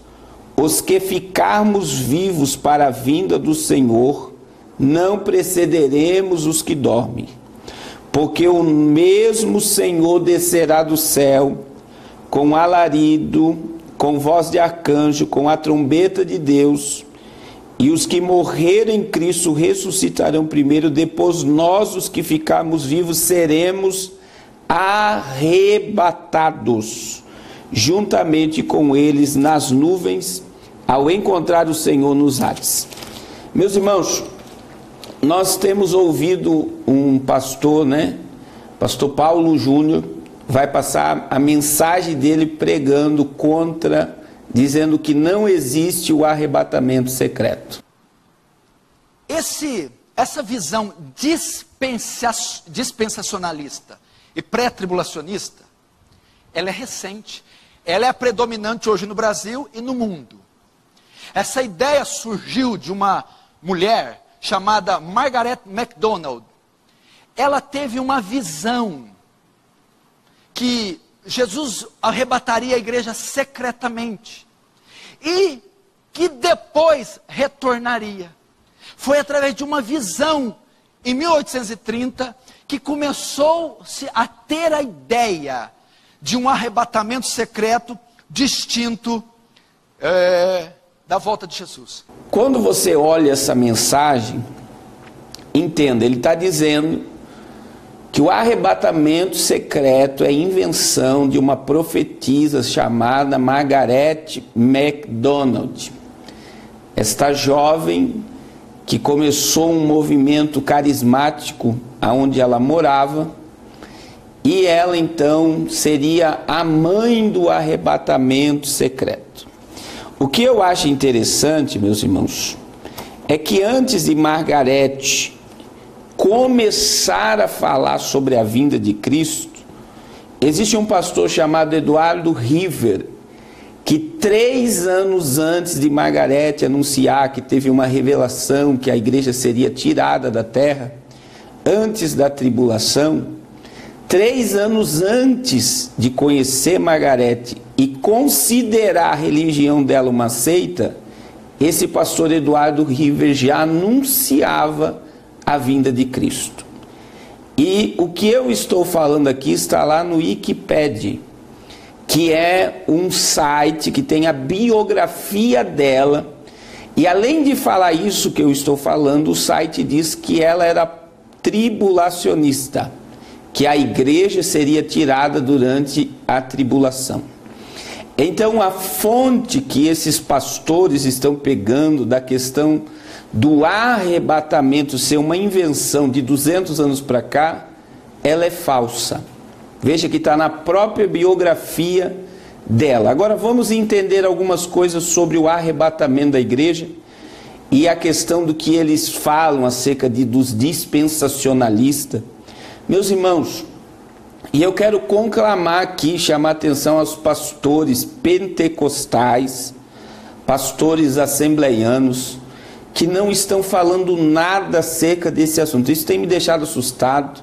os que ficarmos vivos para a vinda do Senhor, não precederemos os que dormem. Porque o mesmo Senhor descerá do céu, com alarido, com voz de arcanjo, com a trombeta de Deus, e os que morrerem em Cristo ressuscitarão primeiro, depois nós, os que ficarmos vivos, seremos arrebatados, juntamente com eles nas nuvens, ao encontrar o Senhor nos ares. Meus irmãos, nós temos ouvido um pastor, Pastor Paulo Júnior, vai passar a mensagem dele pregando contra, dizendo que não existe o arrebatamento secreto. Essa visão dispensacionalista e pré-tribulacionista, ela é recente, ela é predominante hoje no Brasil e no mundo. Essa ideia surgiu de uma mulher chamada Margaret MacDonald. Ela teve uma visão que Jesus arrebataria a igreja secretamente e que depois retornaria. Foi através de uma visão em 1830 que começou-se a ter a ideia de um arrebatamento secreto distinto da volta de Jesus. Quando você olha essa mensagem, entenda, ele está dizendo que o arrebatamento secreto é invenção de uma profetisa chamada Margaret MacDonald. Esta jovem que começou um movimento carismático aonde ela morava, e ela então seria a mãe do arrebatamento secreto. O que eu acho interessante, meus irmãos, é que antes de Margaret começar a falar sobre a vinda de Cristo, existe um pastor chamado Eduardo River, que 3 anos antes de Margaret anunciar que teve uma revelação que a igreja seria tirada da terra, antes da tribulação, 3 anos antes de conhecer Margaret e considerar a religião dela uma seita, esse pastor Eduardo River já anunciava a vinda de Cristo. E o que eu estou falando aqui está lá no Wikipedia, que é um site que tem a biografia dela, e além de falar isso que eu estou falando, o site diz que ela era tribulacionista, que a igreja seria tirada durante a tribulação. Então a fonte que esses pastores estão pegando da questão do arrebatamento ser uma invenção de 200 anos para cá, ela é falsa. Veja que está na própria biografia dela. Agora vamos entender algumas coisas sobre o arrebatamento da igreja e a questão do que eles falam acerca dos dispensacionalistas. Meus irmãos, e eu quero conclamar aqui, chamar a atenção aos pastores pentecostais, pastores assembleianos, que não estão falando nada acerca desse assunto. Isso tem me deixado assustado,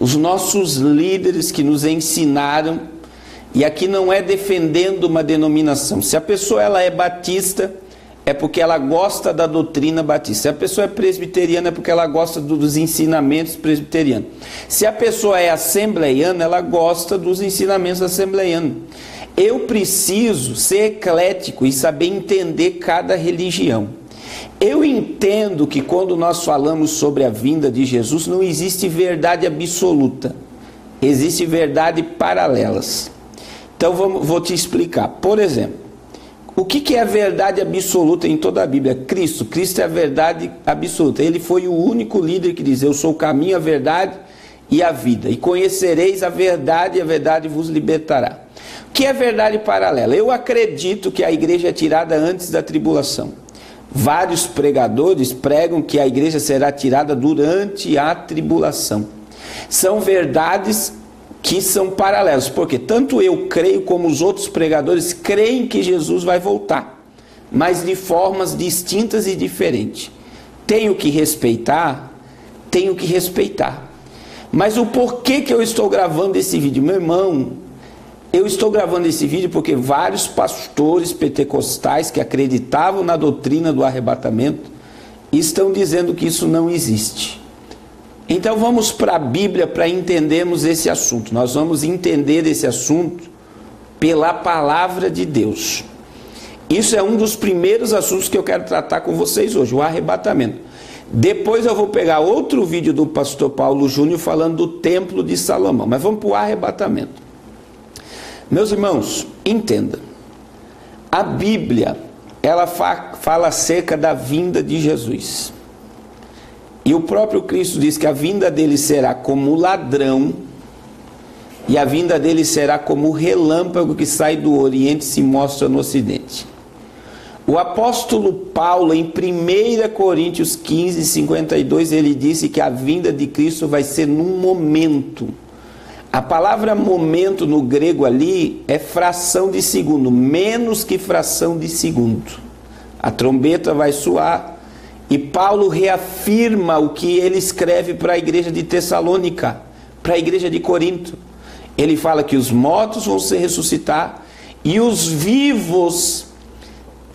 Os nossos líderes que nos ensinaram, e aqui não é defendendo uma denominação. Se a pessoa ela é batista, é porque ela gosta da doutrina batista. Se a pessoa é presbiteriana, é porque ela gosta dos ensinamentos presbiterianos. Se a pessoa é assembleiana, ela gosta dos ensinamentos assembleianos. Eu preciso ser eclético e saber entender cada religião. Eu entendo que quando nós falamos sobre a vinda de Jesus, não existe verdade absoluta. Existem verdades paralelas. Então vou te explicar. Por exemplo, o que é a verdade absoluta em toda a Bíblia? Cristo. Cristo é a verdade absoluta. Ele foi o único líder que diz: eu sou o caminho, a verdade e a vida. E conhecereis a verdade, e a verdade vos libertará. O que é verdade paralela? Eu acredito que a igreja é tirada antes da tribulação. Vários pregadores pregam que a igreja será tirada durante a tribulação. São verdades que são paralelas, porque tanto eu creio como os outros pregadores creem que Jesus vai voltar, mas de formas distintas e diferentes. Tenho que respeitar, mas o porquê que eu estou gravando esse vídeo? Meu irmão, eu estou gravando esse vídeo porque vários pastores pentecostais que acreditavam na doutrina do arrebatamento estão dizendo que isso não existe. Então vamos para a Bíblia para entendermos esse assunto. Nós vamos entender esse assunto pela palavra de Deus. Isso é um dos primeiros assuntos que eu quero tratar com vocês hoje, o arrebatamento. Depois eu vou pegar outro vídeo do pastor Paulo Júnior falando do templo de Salomão. Mas vamos para o arrebatamento. Meus irmãos, entenda. A Bíblia, ela fala acerca da vinda de Jesus. E o próprio Cristo diz que a vinda dele será como ladrão, e a vinda dele será como o relâmpago que sai do Oriente e se mostra no Ocidente. O apóstolo Paulo, em 1 Coríntios 15, 52, ele disse que a vinda de Cristo vai ser num momento. A palavra momento no grego ali é fração de segundo, menos que fração de segundo. A trombeta vai soar. E Paulo reafirma o que ele escreve para a igreja de Tessalônica, para a igreja de Corinto. Ele fala que os mortos vão se ressuscitar e os vivos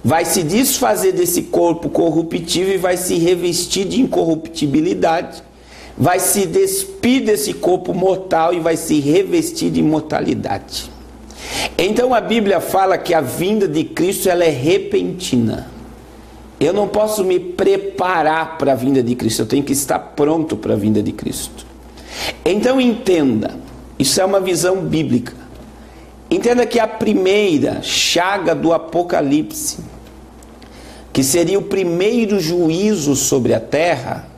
vai se desfazer desse corpo corruptível e vai se revestir de incorruptibilidade, vai se despir desse corpo mortal e vai se revestir de imortalidade. Então a Bíblia fala que a vinda de Cristo ela é repentina. Eu não posso me preparar para a vinda de Cristo, eu tenho que estar pronto para a vinda de Cristo. Então entenda, isso é uma visão bíblica. Entenda que a primeira chaga do Apocalipse, que seria o primeiro juízo sobre a terra,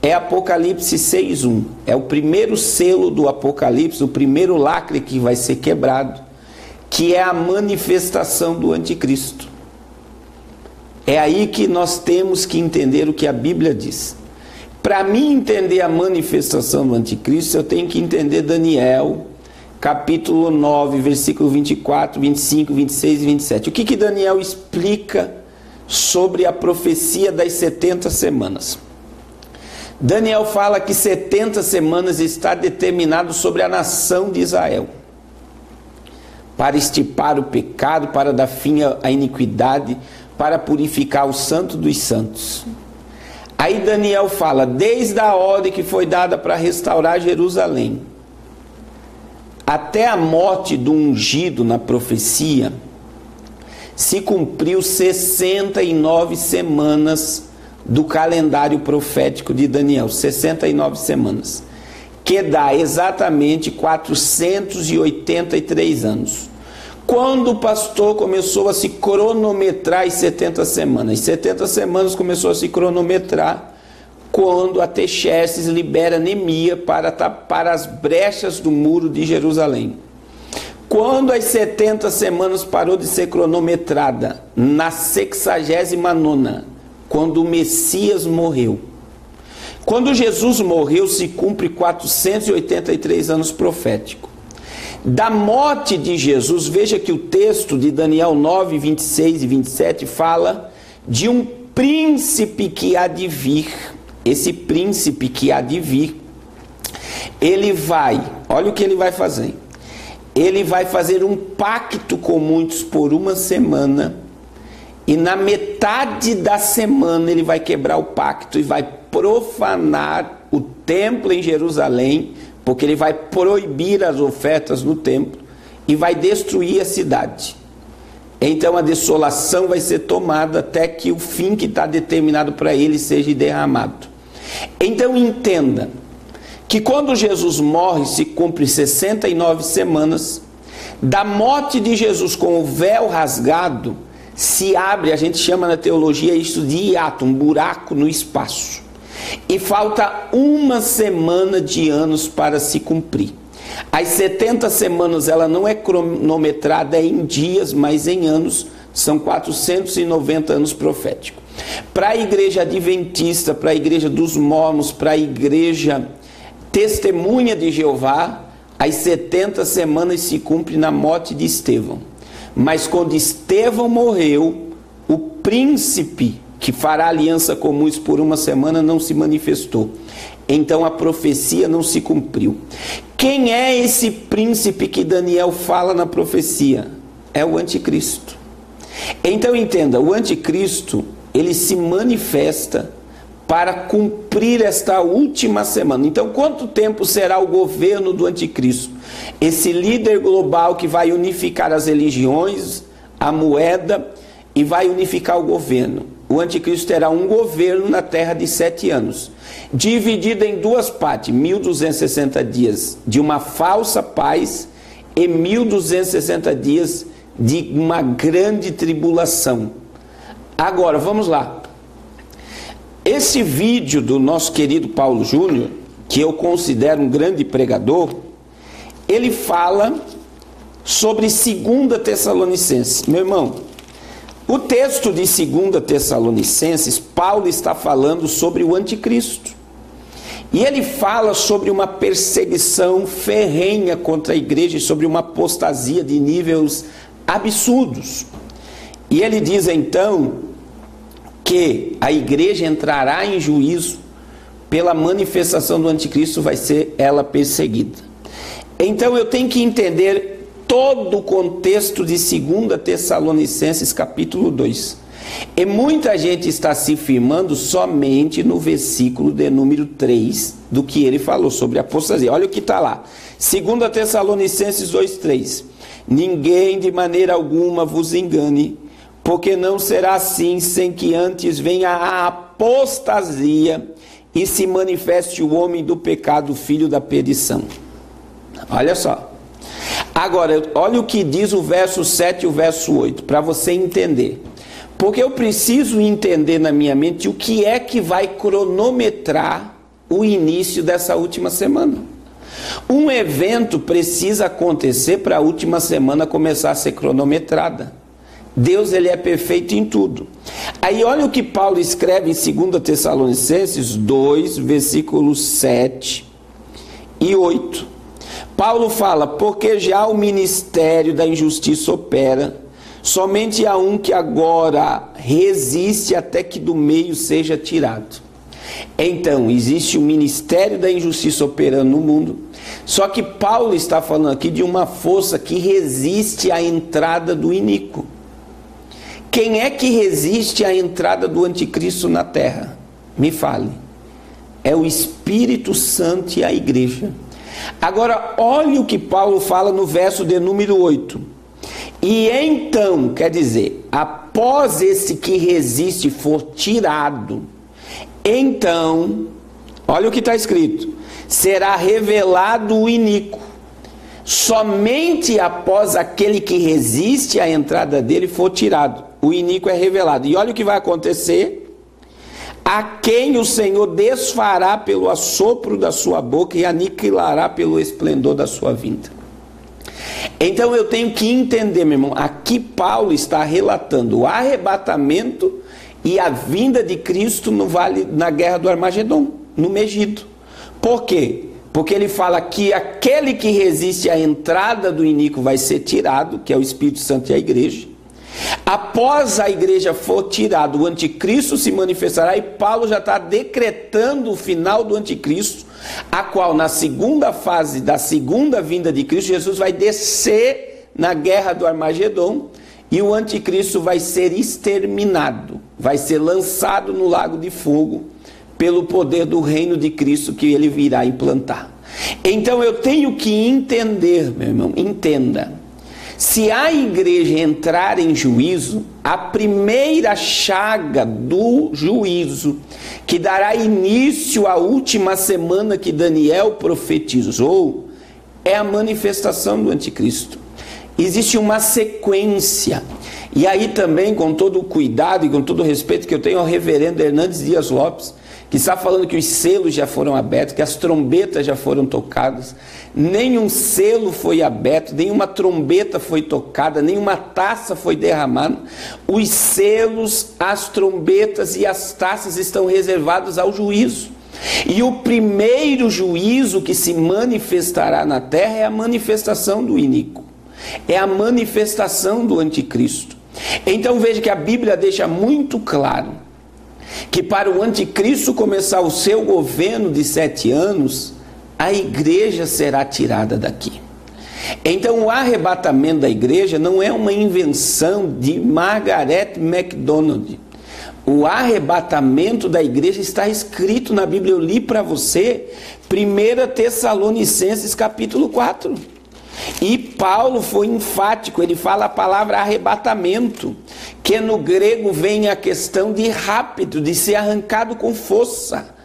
é Apocalipse 6:1. É o primeiro selo do Apocalipse, o primeiro lacre que vai ser quebrado, que é a manifestação do anticristo. É aí que nós temos que entender o que a Bíblia diz. Para mim entender a manifestação do anticristo, eu tenho que entender Daniel, capítulo 9, versículo 24, 25, 26 e 27. O que Daniel explica sobre a profecia das 70 semanas? Daniel fala que 70 semanas está determinado sobre a nação de Israel, para extirpar o pecado, para dar fim à iniquidade, para purificar o santo dos santos. Aí Daniel fala, desde a ordem que foi dada para restaurar Jerusalém, até a morte do ungido na profecia, se cumpriu 69 semanas do calendário profético de Daniel, 69 semanas, que dá exatamente 483 anos. Quando o pastor começou a se cronometrar as 70 semanas? As 70 semanas começou a se cronometrar quando Artaxerxes libera Neemias para tapar as brechas do muro de Jerusalém. Quando as 70 semanas parou de ser cronometrada? Na 69ª, quando o Messias morreu. Quando Jesus morreu, se cumpre 483 anos proféticos. Da morte de Jesus, veja que o texto de Daniel 9, 26 e 27 fala de um príncipe que há de vir. Esse príncipe que há de vir, ele vai, olha o que ele vai fazer. Ele vai fazer um pacto com muitos por uma semana, e na metade da semana ele vai quebrar o pacto e vai profanar o templo em Jerusalém, porque ele vai proibir as ofertas no templo e vai destruir a cidade. Então a desolação vai ser tomada até que o fim que está determinado para ele seja derramado. Então entenda que quando Jesus morre, se cumpre 69 semanas, Da morte de Jesus com o véu rasgado, se abre, a gente chama na teologia isso de hiato, um buraco no espaço. E falta uma semana de anos para se cumprir. As 70 semanas, ela não é cronometrada em dias, mas em anos, são 490 anos proféticos. Para a igreja adventista, para a igreja dos mormons, para a igreja testemunha de Jeová, as 70 semanas se cumprem na morte de Estevão. Mas quando Estevão morreu, o príncipe que fará aliança com muitos por uma semana não se manifestou. Então a profecia não se cumpriu. Quem é esse príncipe que Daniel fala na profecia? É o anticristo. Então entenda, o anticristo, ele se manifesta para cumprir esta última semana. Então quanto tempo será o governo do anticristo? Esse líder global que vai unificar as religiões, a moeda e vai unificar o governo. O anticristo terá um governo na terra de 7 anos, dividido em duas partes, 1260 dias de uma falsa paz e 1260 dias de uma grande tribulação. Agora, vamos lá. Esse vídeo do nosso querido Paulo Júnior, que eu considero um grande pregador, ele fala sobre 2 Tessalonicenses. Meu irmão, o texto de 2 Tessalonicenses, Paulo está falando sobre o anticristo. E ele fala sobre uma perseguição ferrenha contra a igreja e sobre uma apostasia de níveis absurdos. E ele diz então que a igreja entrará em juízo pela manifestação do anticristo, vai ser ela perseguida. Então eu tenho que entender todo o contexto de 2 Tessalonicenses capítulo 2. E muita gente está se firmando somente no versículo de número 3 do que ele falou sobre apostasia. Olha o que está lá. 2 Tessalonicenses 2:3. Ninguém de maneira alguma vos engane, porque não será assim sem que antes venha a apostasia e se manifeste o homem do pecado, filho da perdição. Olha só. Agora, olha o que diz o verso 7 e o verso 8, para você entender. Porque eu preciso entender na minha mente o que é que vai cronometrar o início dessa última semana. Um evento precisa acontecer para a última semana começar a ser cronometrada. Deus, ele é perfeito em tudo. Aí olha o que Paulo escreve em 2 Tessalonicenses 2, versículos 7 e 8. Paulo fala, porque já o ministério da injustiça opera, somente há um que agora resiste até que do meio seja tirado. Então, existe o ministério da injustiça operando no mundo, só que Paulo está falando aqui de uma força que resiste à entrada do iníquo. Quem é que resiste à entrada do anticristo na terra? Me fale. É o Espírito Santo e a igreja. Agora, olha o que Paulo fala no verso de número 8. E então, quer dizer, após esse que resiste for tirado, então, olha o que está escrito, será revelado o iníquo. Somente após aquele que resiste à entrada dele for tirado, o iníquo é revelado. E olha o que vai acontecer. A quem o Senhor desfará pelo assopro da sua boca e aniquilará pelo esplendor da sua vinda. Então eu tenho que entender, meu irmão, aqui Paulo está relatando o arrebatamento e a vinda de Cristo no vale, na guerra do Armagedon, no Megido. Por quê? Porque ele fala que aquele que resiste à entrada do iníquo vai ser tirado, que é o Espírito Santo e a igreja. Após a igreja for tirada, o anticristo se manifestará e Paulo já está decretando o final do anticristo, a qual na segunda fase da segunda vinda de Cristo, Jesus vai descer na guerra do Armagedon e o anticristo vai ser exterminado, vai ser lançado no lago de fogo pelo poder do reino de Cristo que ele virá implantar. Então eu tenho que entender, meu irmão, entenda. Se a igreja entrar em juízo, a primeira chaga do juízo, que dará início à última semana que Daniel profetizou, é a manifestação do anticristo. existe uma sequência. E aí também, com todo o cuidado e com todo o respeito que eu tenho ao reverendo Hernandes Dias Lopes, que está falando que os selos já foram abertos, que as trombetas já foram tocadas. Nenhum selo foi aberto, nenhuma trombeta foi tocada, nenhuma taça foi derramada. Os selos, as trombetas e as taças estão reservados ao juízo. E o primeiro juízo que se manifestará na terra é a manifestação do iníquo. É a manifestação do anticristo. Então veja que a Bíblia deixa muito claro que para o anticristo começar o seu governo de 7 anos, a igreja será tirada daqui. Então o arrebatamento da igreja não é uma invenção de Margaret MacDonald. O arrebatamento da igreja está escrito na Bíblia. Eu li para você 1 Tessalonicenses capítulo 4. E Paulo foi enfático, ele fala a palavra arrebatamento, que no grego vem a questão de rápido, de ser arrancado com força.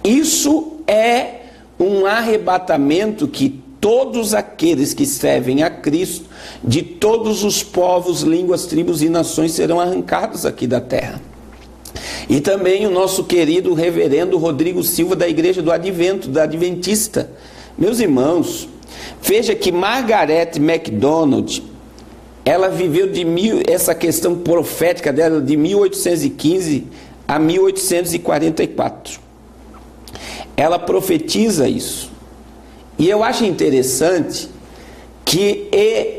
Isso é um arrebatamento que todos aqueles que servem a Cristo, de todos os povos, línguas, tribos e nações serão arrancados aqui da terra. E também o nosso querido reverendo Rodrigo Silva, da Igreja do Advento, da Adventista. Meus irmãos, veja que Margaret MacDonald, ela viveu essa questão profética dela de 1815 a 1844. Ela profetiza isso. E eu acho interessante que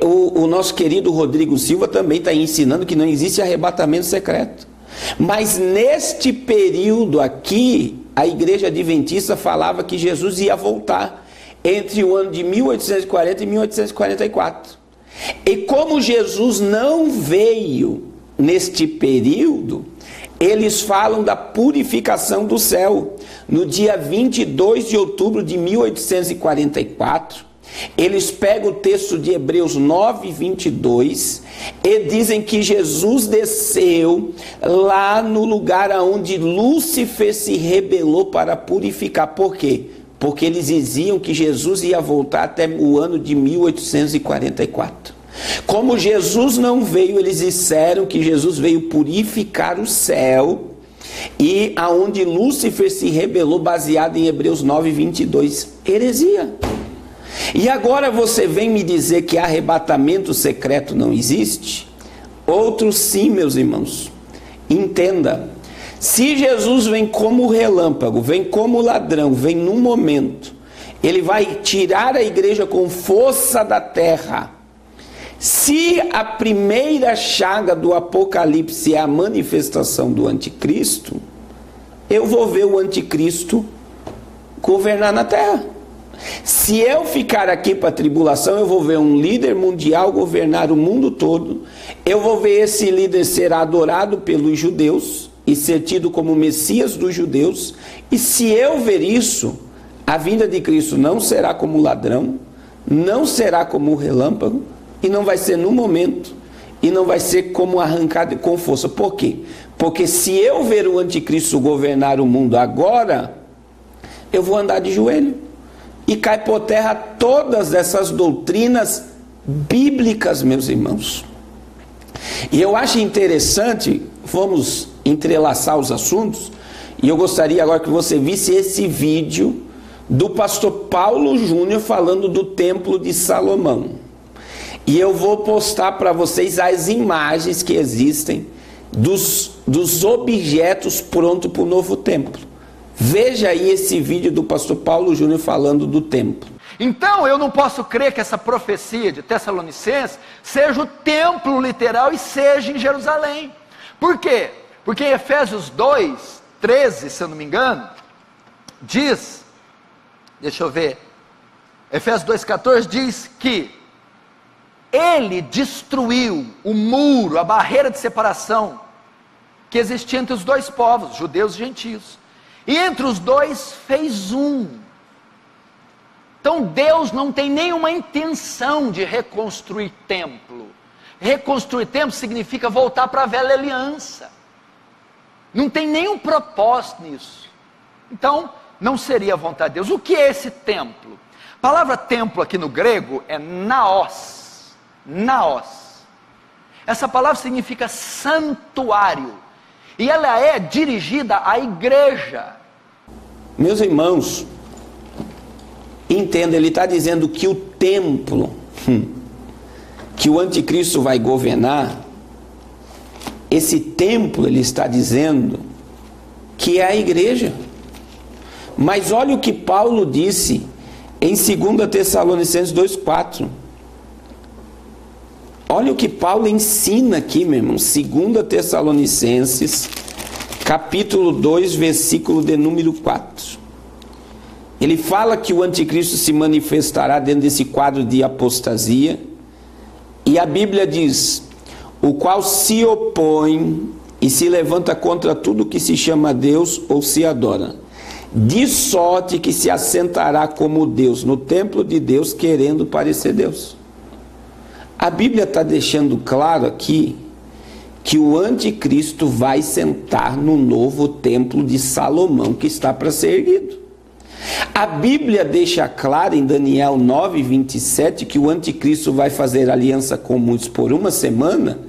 o nosso querido Rodrigo Silva também está ensinando que não existe arrebatamento secreto. Mas neste período aqui, a Igreja Adventista falava que Jesus ia voltar entre o ano de 1840 e 1844. E como Jesus não veio neste período, eles falam da purificação do céu. No dia 22 de outubro de 1844, eles pegam o texto de Hebreus 9, 22 e dizem que Jesus desceu lá no lugar onde Lúcifer se rebelou para purificar. Por quê? Porque eles diziam que Jesus ia voltar até o ano de 1844. Como Jesus não veio, eles disseram que Jesus veio purificar o céu, e aonde Lúcifer se rebelou, baseado em Hebreus 9, 22. Heresia. E agora você vem me dizer que arrebatamento secreto não existe? Outro sim, meus irmãos. Entenda. Se Jesus vem como relâmpago, vem como ladrão, vem num momento, ele vai tirar a igreja com força da terra. Se a primeira chaga do Apocalipse é a manifestação do anticristo, eu vou ver o anticristo governar na terra. Se eu ficar aqui para a tribulação, eu vou ver um líder mundial governar o mundo todo. Eu vou ver esse líder ser adorado pelos judeus e ser tido como Messias dos judeus. E se eu ver isso, a vinda de Cristo não será como ladrão, não será como relâmpago, e não vai ser no momento, e não vai ser como arrancado com força. Por quê? Porque se eu ver o anticristo governar o mundo agora, eu vou andar de joelho. E cai por terra todas essas doutrinas bíblicas, meus irmãos. E eu acho interessante, vamos entrelaçar os assuntos, e eu gostaria agora que você visse esse vídeo do pastor Paulo Júnior falando do Templo de Salomão. E eu vou postar para vocês as imagens que existem dos objetos prontos para o novo templo. Veja aí esse vídeo do pastor Paulo Júnior falando do templo. Então eu não posso crer que essa profecia de Tessalonicenses seja o templo literal e seja em Jerusalém. Por quê? Porque em Efésios 2, 13, se eu não me engano, diz, deixa eu ver, Efésios 2,14 diz que ele destruiu o muro, a barreira de separação que existia entre os dois povos, judeus e gentios. E entre os dois fez um. Então Deus não tem nenhuma intenção de reconstruir templo. Reconstruir templo significa voltar para a velha aliança. Não tem nenhum propósito nisso. Então não seria a vontade de Deus. O que é esse templo? A palavra templo aqui no grego é naos. naos. Essa palavra significa santuário. E ela é dirigida à igreja. Meus irmãos, entenda, ele está dizendo que o templo que o anticristo vai governar, esse templo, ele está dizendo que é a igreja. Mas olha o que Paulo disse em 2 Tessalonicenses 2,4. Olha o que Paulo ensina aqui, meu irmão. 2 Tessalonicenses, capítulo 2, versículo de número 4. Ele fala que o anticristo se manifestará dentro desse quadro de apostasia. E a Bíblia diz: o qual se opõe e se levanta contra tudo que se chama Deus ou se adora, de sorte que se assentará como Deus no templo de Deus, querendo parecer Deus. A Bíblia está deixando claro aqui que o anticristo vai sentar no novo templo de Salomão, que está para ser erguido. A Bíblia deixa claro em Daniel 9:27 que o anticristo vai fazer aliança com muitos por uma semana,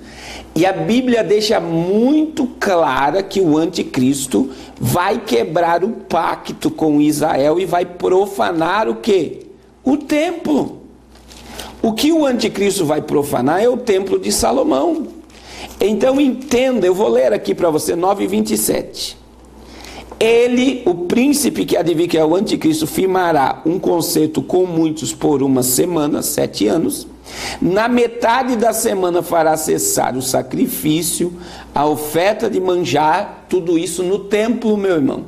e a Bíblia deixa muito clara que o anticristo vai quebrar o pacto com Israel e vai profanar o quê? O templo. O que o anticristo vai profanar é o templo de Salomão. Então entenda, eu vou ler aqui para você 9:27. Ele, o príncipe que adivinha que é o anticristo, firmará um concerto com muitos por uma semana, 7 anos. Na metade da semana fará cessar o sacrifício, a oferta de manjar, tudo isso no templo, meu irmão.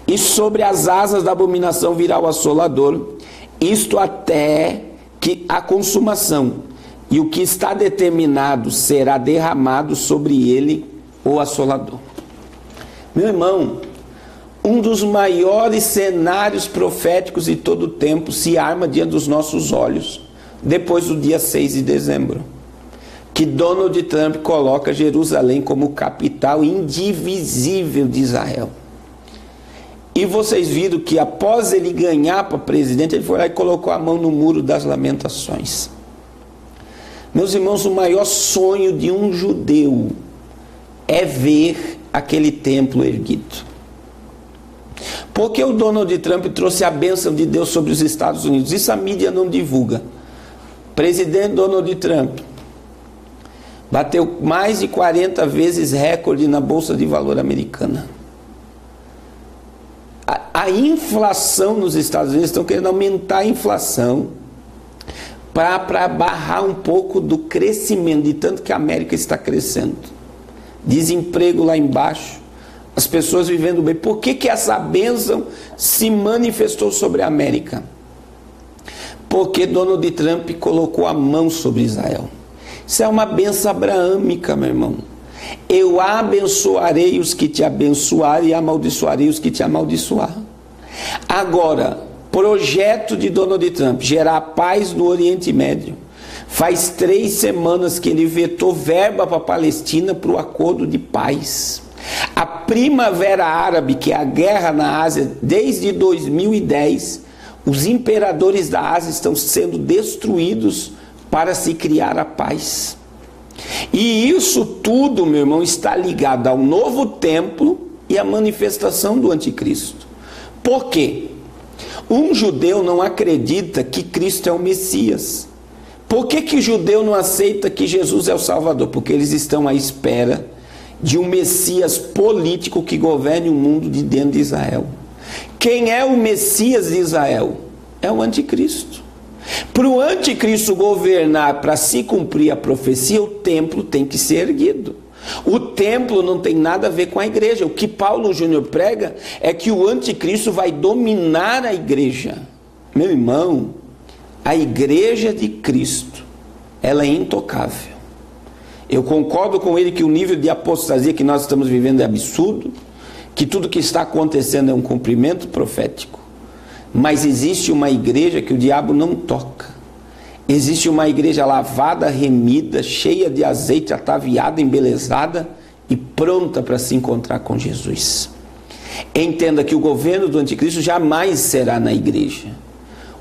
E sobre as asas da abominação virá o assolador, isto até que a consumação, e o que está determinado será derramado sobre ele, o assolador. Meu irmão, um dos maiores cenários proféticos de todo o tempo se arma diante dos nossos olhos, depois do dia 6 de dezembro, que Donald Trump coloca Jerusalém como capital indivisível de Israel. E vocês viram que após ele ganhar para presidente, ele foi lá e colocou a mão no muro das lamentações. Meus irmãos, o maior sonho de um judeu é ver aquele templo erguido. Porque o Donald Trump trouxe a bênção de Deus sobre os Estados Unidos. Isso a mídia não divulga. Presidente Donald Trump bateu mais de 40 vezes recorde na Bolsa de Valor americana. A inflação nos Estados Unidos, estão querendo aumentar a inflação para barrar um pouco do crescimento, de tanto que a América está crescendo. Desemprego lá embaixo, as pessoas vivendo bem. Por que essa bênção se manifestou sobre a América? Porque Donald Trump colocou a mão sobre Israel. Isso é uma bênção abraâmica, meu irmão. Eu abençoarei os que te abençoarem e amaldiçoarei os que te amaldiçoar. Agora, projeto de Donald Trump, gerar paz no Oriente Médio. Faz 3 semanas que ele vetou verba para a Palestina para o acordo de paz. A Primavera Árabe, que é a guerra na Ásia, desde 2010, os imperadores da Ásia estão sendo destruídos para se criar a paz. E isso tudo, meu irmão, está ligado ao novo templo e à manifestação do anticristo. Por quê? Um judeu não acredita que Cristo é o Messias. Por que o judeu não aceita que Jesus é o Salvador? Porque eles estão à espera de um Messias político que governe o mundo de dentro de Israel. Quem é o Messias de Israel? É o anticristo. Para o anticristo governar, para se cumprir a profecia, o templo tem que ser erguido. O templo não tem nada a ver com a igreja. O que Paulo Júnior prega é que o anticristo vai dominar a igreja. Meu irmão, a igreja de Cristo, ela é intocável. Eu concordo com ele que o nível de apostasia que nós estamos vivendo é absurdo, que tudo que está acontecendo é um cumprimento profético. Mas existe uma igreja que o diabo não toca. Existe uma igreja lavada, remida, cheia de azeite, ataviada, embelezada e pronta para se encontrar com Jesus. Entenda que o governo do anticristo jamais será na igreja.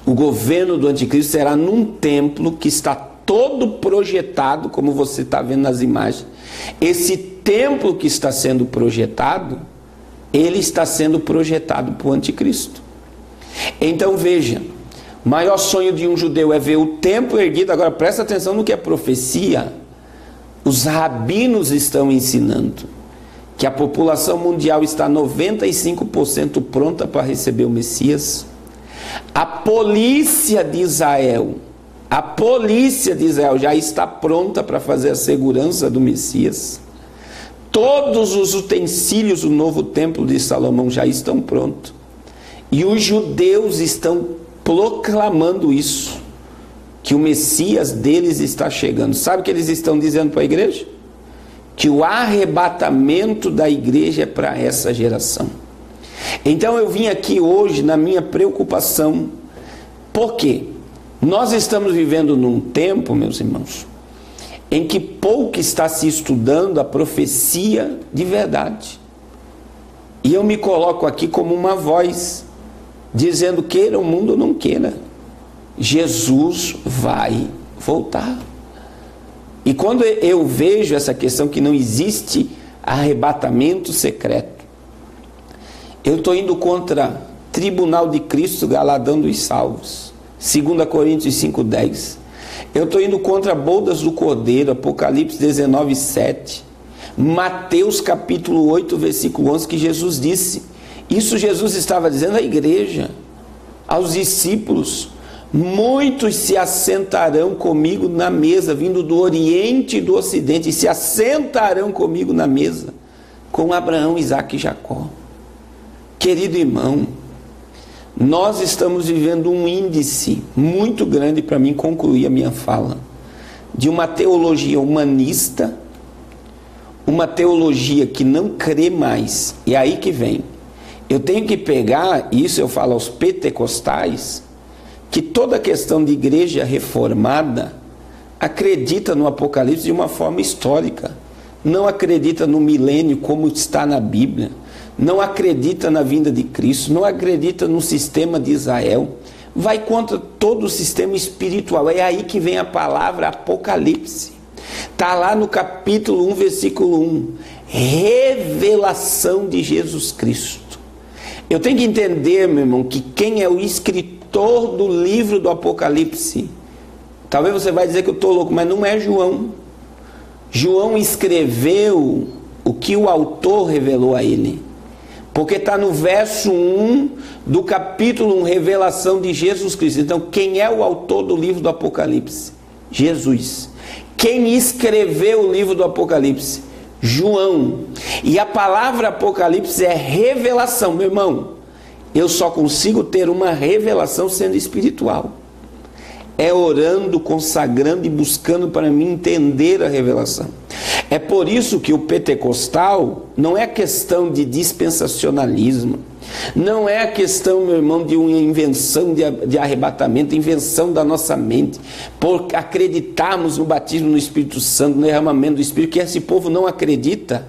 O governo do anticristo será num templo que está todo projetado, como você está vendo nas imagens. Esse templo que está sendo projetado, ele está sendo projetado para o anticristo. Então veja, o maior sonho de um judeu é ver o templo erguido. Agora presta atenção no que é profecia. Os rabinos estão ensinando que a população mundial está 95% pronta para receber o Messias. A polícia de Israel já está pronta para fazer a segurança do Messias. Todos os utensílios do novo templo de Salomão já estão prontos. E os judeus estão proclamando isso, que o Messias deles está chegando. Sabe o que eles estão dizendo para a igreja? Que o arrebatamento da igreja é para essa geração. Então eu vim aqui hoje na minha preocupação. Por quê? Nós estamos vivendo num tempo, meus irmãos, em que pouco está se estudando a profecia de verdade. E eu me coloco aqui como uma voz, dizendo: queira o mundo ou não queira, Jesus vai voltar. E quando eu vejo essa questão que não existe arrebatamento secreto, eu estou indo contra tribunal de Cristo, galardão dos salvos, 2 Coríntios 5,10. Eu estou indo contra bodas do Cordeiro, Apocalipse 19,7. Mateus capítulo 8, versículo 11, que Jesus disse. Isso Jesus estava dizendo à igreja, aos discípulos: muitos se assentarão comigo na mesa, vindo do Oriente e do Ocidente, e se assentarão comigo na mesa, com Abraão, Isaque e Jacó. Querido irmão, nós estamos vivendo um índice muito grande, para mim concluir a minha fala, de uma teologia humanista, uma teologia que não crê mais. E aí que vem, eu tenho que pegar, isso eu falo aos pentecostais, que toda questão de igreja reformada acredita no Apocalipse de uma forma histórica, não acredita no milênio como está na Bíblia, não acredita na vinda de Cristo, não acredita no sistema de Israel, vai contra todo o sistema espiritual. É aí que vem a palavra Apocalipse, está lá no capítulo 1, versículo 1, revelação de Jesus Cristo. Eu tenho que entender, meu irmão, que quem é o escritor do livro do Apocalipse, talvez você vai dizer que eu estou louco, mas não é João. João escreveu o que o autor revelou a ele, porque está no verso 1 do capítulo 1, revelação de Jesus Cristo. Então quem é o autor do livro do Apocalipse? Jesus. Quem escreveu o livro do Apocalipse? João. E a palavra Apocalipse é revelação, meu irmão. Eu só consigo ter uma revelação sendo espiritual. É orando, consagrando e buscando para mim entender a revelação. É por isso que o pentecostal não é questão de dispensacionalismo, não é a questão, meu irmão, de uma invenção de arrebatamento, invenção da nossa mente, por acreditarmos no batismo no Espírito Santo, no derramamento do Espírito, que esse povo não acredita.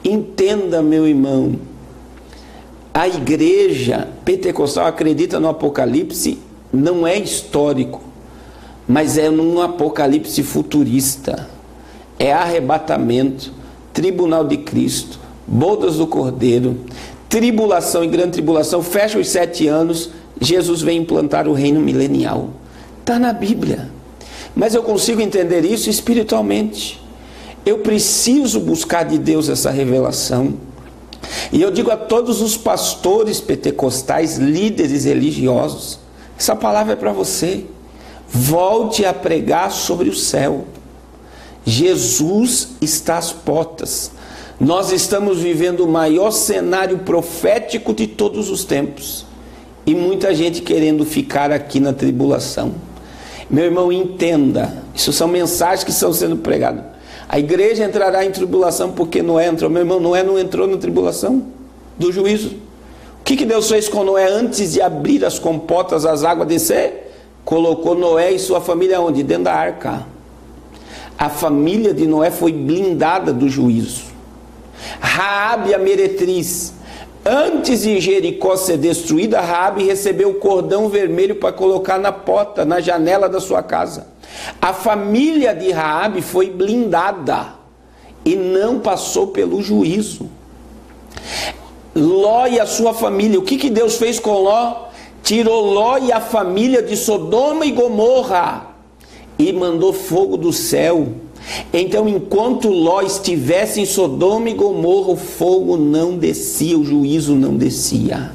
Entenda, meu irmão, a igreja pentecostal acredita no Apocalipse, não é histórico, mas é num Apocalipse futurista. É arrebatamento, tribunal de Cristo, bodas do Cordeiro, tribulação e grande tribulação, fecha os 7 anos, Jesus vem implantar o reino milenial. Está na Bíblia. Mas eu consigo entender isso espiritualmente. Eu preciso buscar de Deus essa revelação. E eu digo a todos os pastores pentecostais, líderes religiosos, essa palavra é para você. Volte a pregar sobre o céu. Jesus está às portas. Nós estamos vivendo o maior cenário profético de todos os tempos. E muita gente querendo ficar aqui na tribulação. Meu irmão, entenda. Isso são mensagens que estão sendo pregadas. A igreja entrará em tribulação porque Noé entrou. Meu irmão, Noé não entrou na tribulação do juízo. O que Deus fez com Noé antes de abrir as comportas, as águas descer? Colocou Noé e sua família onde? Dentro da arca. A família de Noé foi blindada do juízo. Raabe, a meretriz, antes de Jericó ser destruída, Raabe recebeu o cordão vermelho para colocar na porta, na janela da sua casa. A família de Raabe foi blindada e não passou pelo juízo. Ló e a sua família, o que Deus fez com Ló? Tirou Ló e a família de Sodoma e Gomorra e mandou fogo do céu. Então, enquanto Ló estivesse em Sodoma e Gomorra, o fogo não descia, o juízo não descia.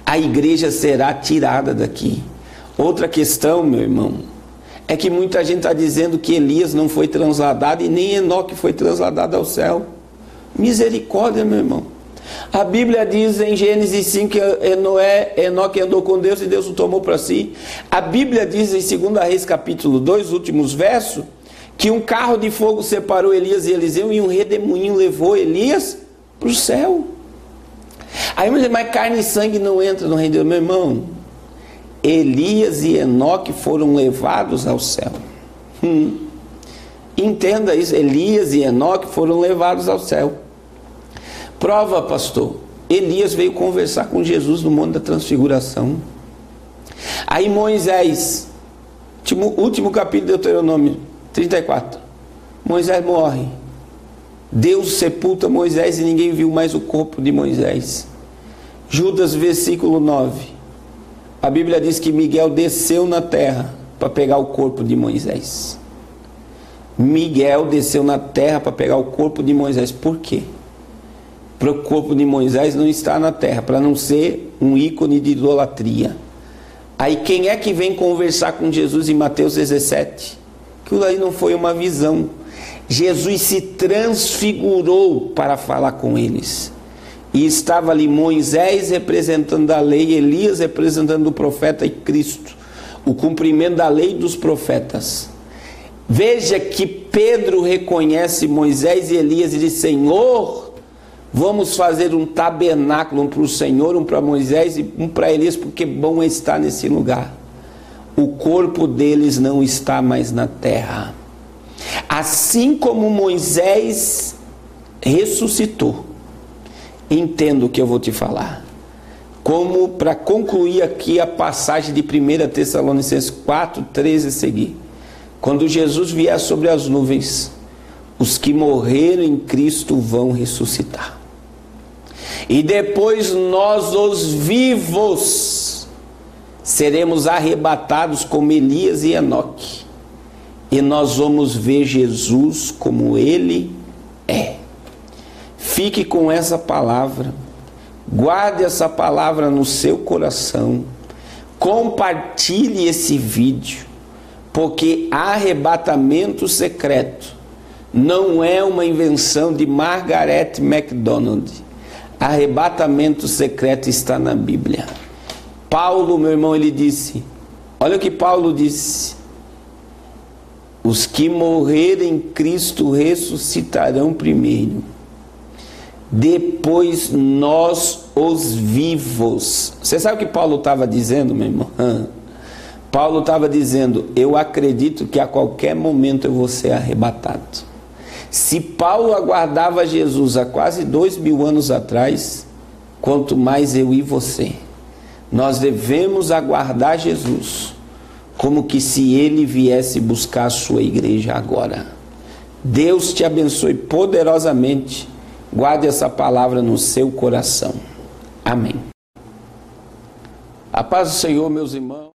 A igreja será tirada daqui. Outra questão, meu irmão, é que muita gente está dizendo que Elias não foi transladado e nem Enoque foi transladado ao céu. Misericórdia, meu irmão. A Bíblia diz em Gênesis 5 que Enoque andou com Deus e Deus o tomou para si. A Bíblia diz em 2 Reis capítulo 2, últimos versos, que um carro de fogo separou Elias e Eliseu e um redemoinho levou Elias para o céu. Aí mas carne e sangue não entra no reino de Deus. Meu irmão, Elias e Enoque foram levados ao céu. Entenda isso, Elias e Enoque foram levados ao céu. Prova, pastor, Elias veio conversar com Jesus no Monte da Transfiguração. Aí Moisés, último capítulo de Deuteronômio 34, Moisés morre. Deus sepulta Moisés e ninguém viu mais o corpo de Moisés. Judas, versículo 9, a Bíblia diz que Miguel desceu na terra para pegar o corpo de Moisés. Miguel desceu na terra para pegar o corpo de Moisés. Por quê? Para o corpo de Moisés não estar na terra, para não ser um ícone de idolatria. Aí quem é que vem conversar com Jesus em Mateus 17? Aquilo aí não foi uma visão. Jesus se transfigurou para falar com eles. E estava ali Moisés representando a lei, Elias representando o profeta e Cristo. O cumprimento da lei dos profetas. Veja que Pedro reconhece Moisés e Elias e diz: Senhor, vamos fazer um tabernáculo, um para o Senhor, um para Moisés e um para Elias, porque bom é estar nesse lugar. O corpo deles não está mais na terra. Assim como Moisés ressuscitou, entendo o que eu vou te falar. Como para concluir aqui a passagem de 1 Tessalonicenses 4:13 a seguir. Quando Jesus vier sobre as nuvens, os que morreram em Cristo vão ressuscitar. E depois nós, os vivos, seremos arrebatados como Elias e Enoque. E nós vamos ver Jesus como Ele é. Fique com essa palavra. Guarde essa palavra no seu coração. Compartilhe esse vídeo. Porque arrebatamento secreto não é uma invenção de Margaret MacDonald. Arrebatamento secreto está na Bíblia. Paulo, meu irmão, ele disse, olha o que Paulo disse: os que morrerem em Cristo ressuscitarão primeiro, depois nós os vivos. Você sabe o que Paulo estava dizendo, meu irmão? Paulo estava dizendo: eu acredito que a qualquer momento eu vou ser arrebatado. Se Paulo aguardava Jesus há quase 2000 anos atrás, quanto mais eu e você. Nós devemos aguardar Jesus, como que se Ele viesse buscar a sua igreja agora. Deus te abençoe poderosamente. Guarde essa palavra no seu coração. Amém. A paz do Senhor, meus irmãos.